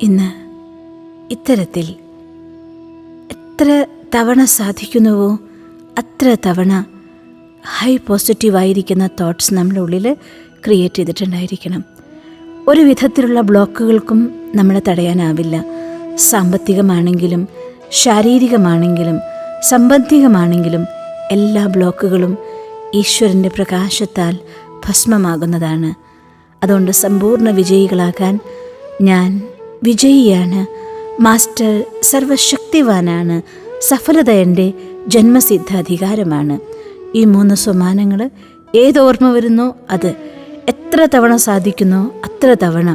ഇന്ന് ഇത്തരത്തിൽ എത്ര തവണ സാധിക്കുന്നുവോ അത്ര തവണ ഹൈ പോസിറ്റീവായിരിക്കുന്ന തോട്ട്സ് നമ്മുടെ ഉള്ളിൽ ക്രിയേറ്റ് ചെയ്തിട്ടുണ്ടായിരിക്കണം. ഒരു വിധത്തിലുള്ള ബ്ലോക്കുകൾക്കും നമ്മളെ തടയാനാവില്ല. സാമ്പത്തികമാണെങ്കിലും ശാരീരികമാണെങ്കിലും സമ്പത്തികമാണെങ്കിലും എല്ലാ ബ്ലോക്കുകളും ഈശ്വരൻ്റെ പ്രകാശത്താൽ ഭസ്മമാകുന്നതാണ്. അതുകൊണ്ട് സമ്പൂർണ്ണ വിജയികളാകാൻ ഞാൻ വിജയിയാണ്. മാസ്റ്റർ സർവശക്തിവാനാണ്. സഫലത എൻ്റെ ജന്മസിദ്ധ അധികാരമാണ്. ഈ 3 സമ്മാനങ്ങൾ ഏതോർമ്മ വരുന്നോ അത് എത്ര തവണ സാധിക്കുന്നോ അത്ര തവണ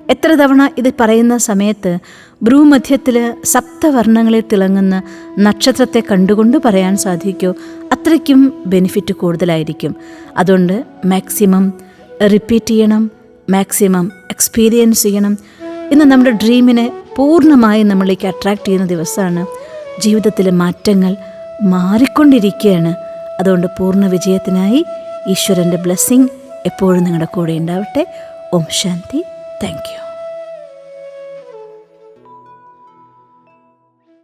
എത്ര തവണ ഇത് പറയുന്ന സമയത്ത് ഭ്രൂമധ്യത്തിൽ സപ്തവർണ്ണങ്ങളിൽ തിളങ്ങുന്ന നക്ഷത്രത്തെ കണ്ടുകൊണ്ട് പറയാൻ സാധിക്കുമോ, അത്രയ്ക്കും ബെനിഫിറ്റ് കൂടുതലായിരിക്കും. അതുകൊണ്ട് മാക്സിമം റിപ്പീറ്റ് ചെയ്യണം, മാക്സിമം എക്സ്പീരിയൻസ് ചെയ്യണം. ഇന്ന് നമ്മുടെ ഡ്രീമിനെ പൂർണ്ണമായും നമ്മളിലേക്ക് അട്രാക്റ്റ് ചെയ്യുന്ന ദിവസമാണ്. ജീവിതത്തിലെ മാറ്റങ്ങൾ മാറിക്കൊണ്ടിരിക്കുകയാണ്. അതുകൊണ്ട് പൂർണ്ണ വിജയത്തിനായി ഈശ്വരൻ്റെ ബ്ലെസ്സിങ് എപ്പോഴും നിങ്ങളുടെ കൂടെ ഉണ്ടാവട്ടെ. ഓം ശാന്തി. Thank U.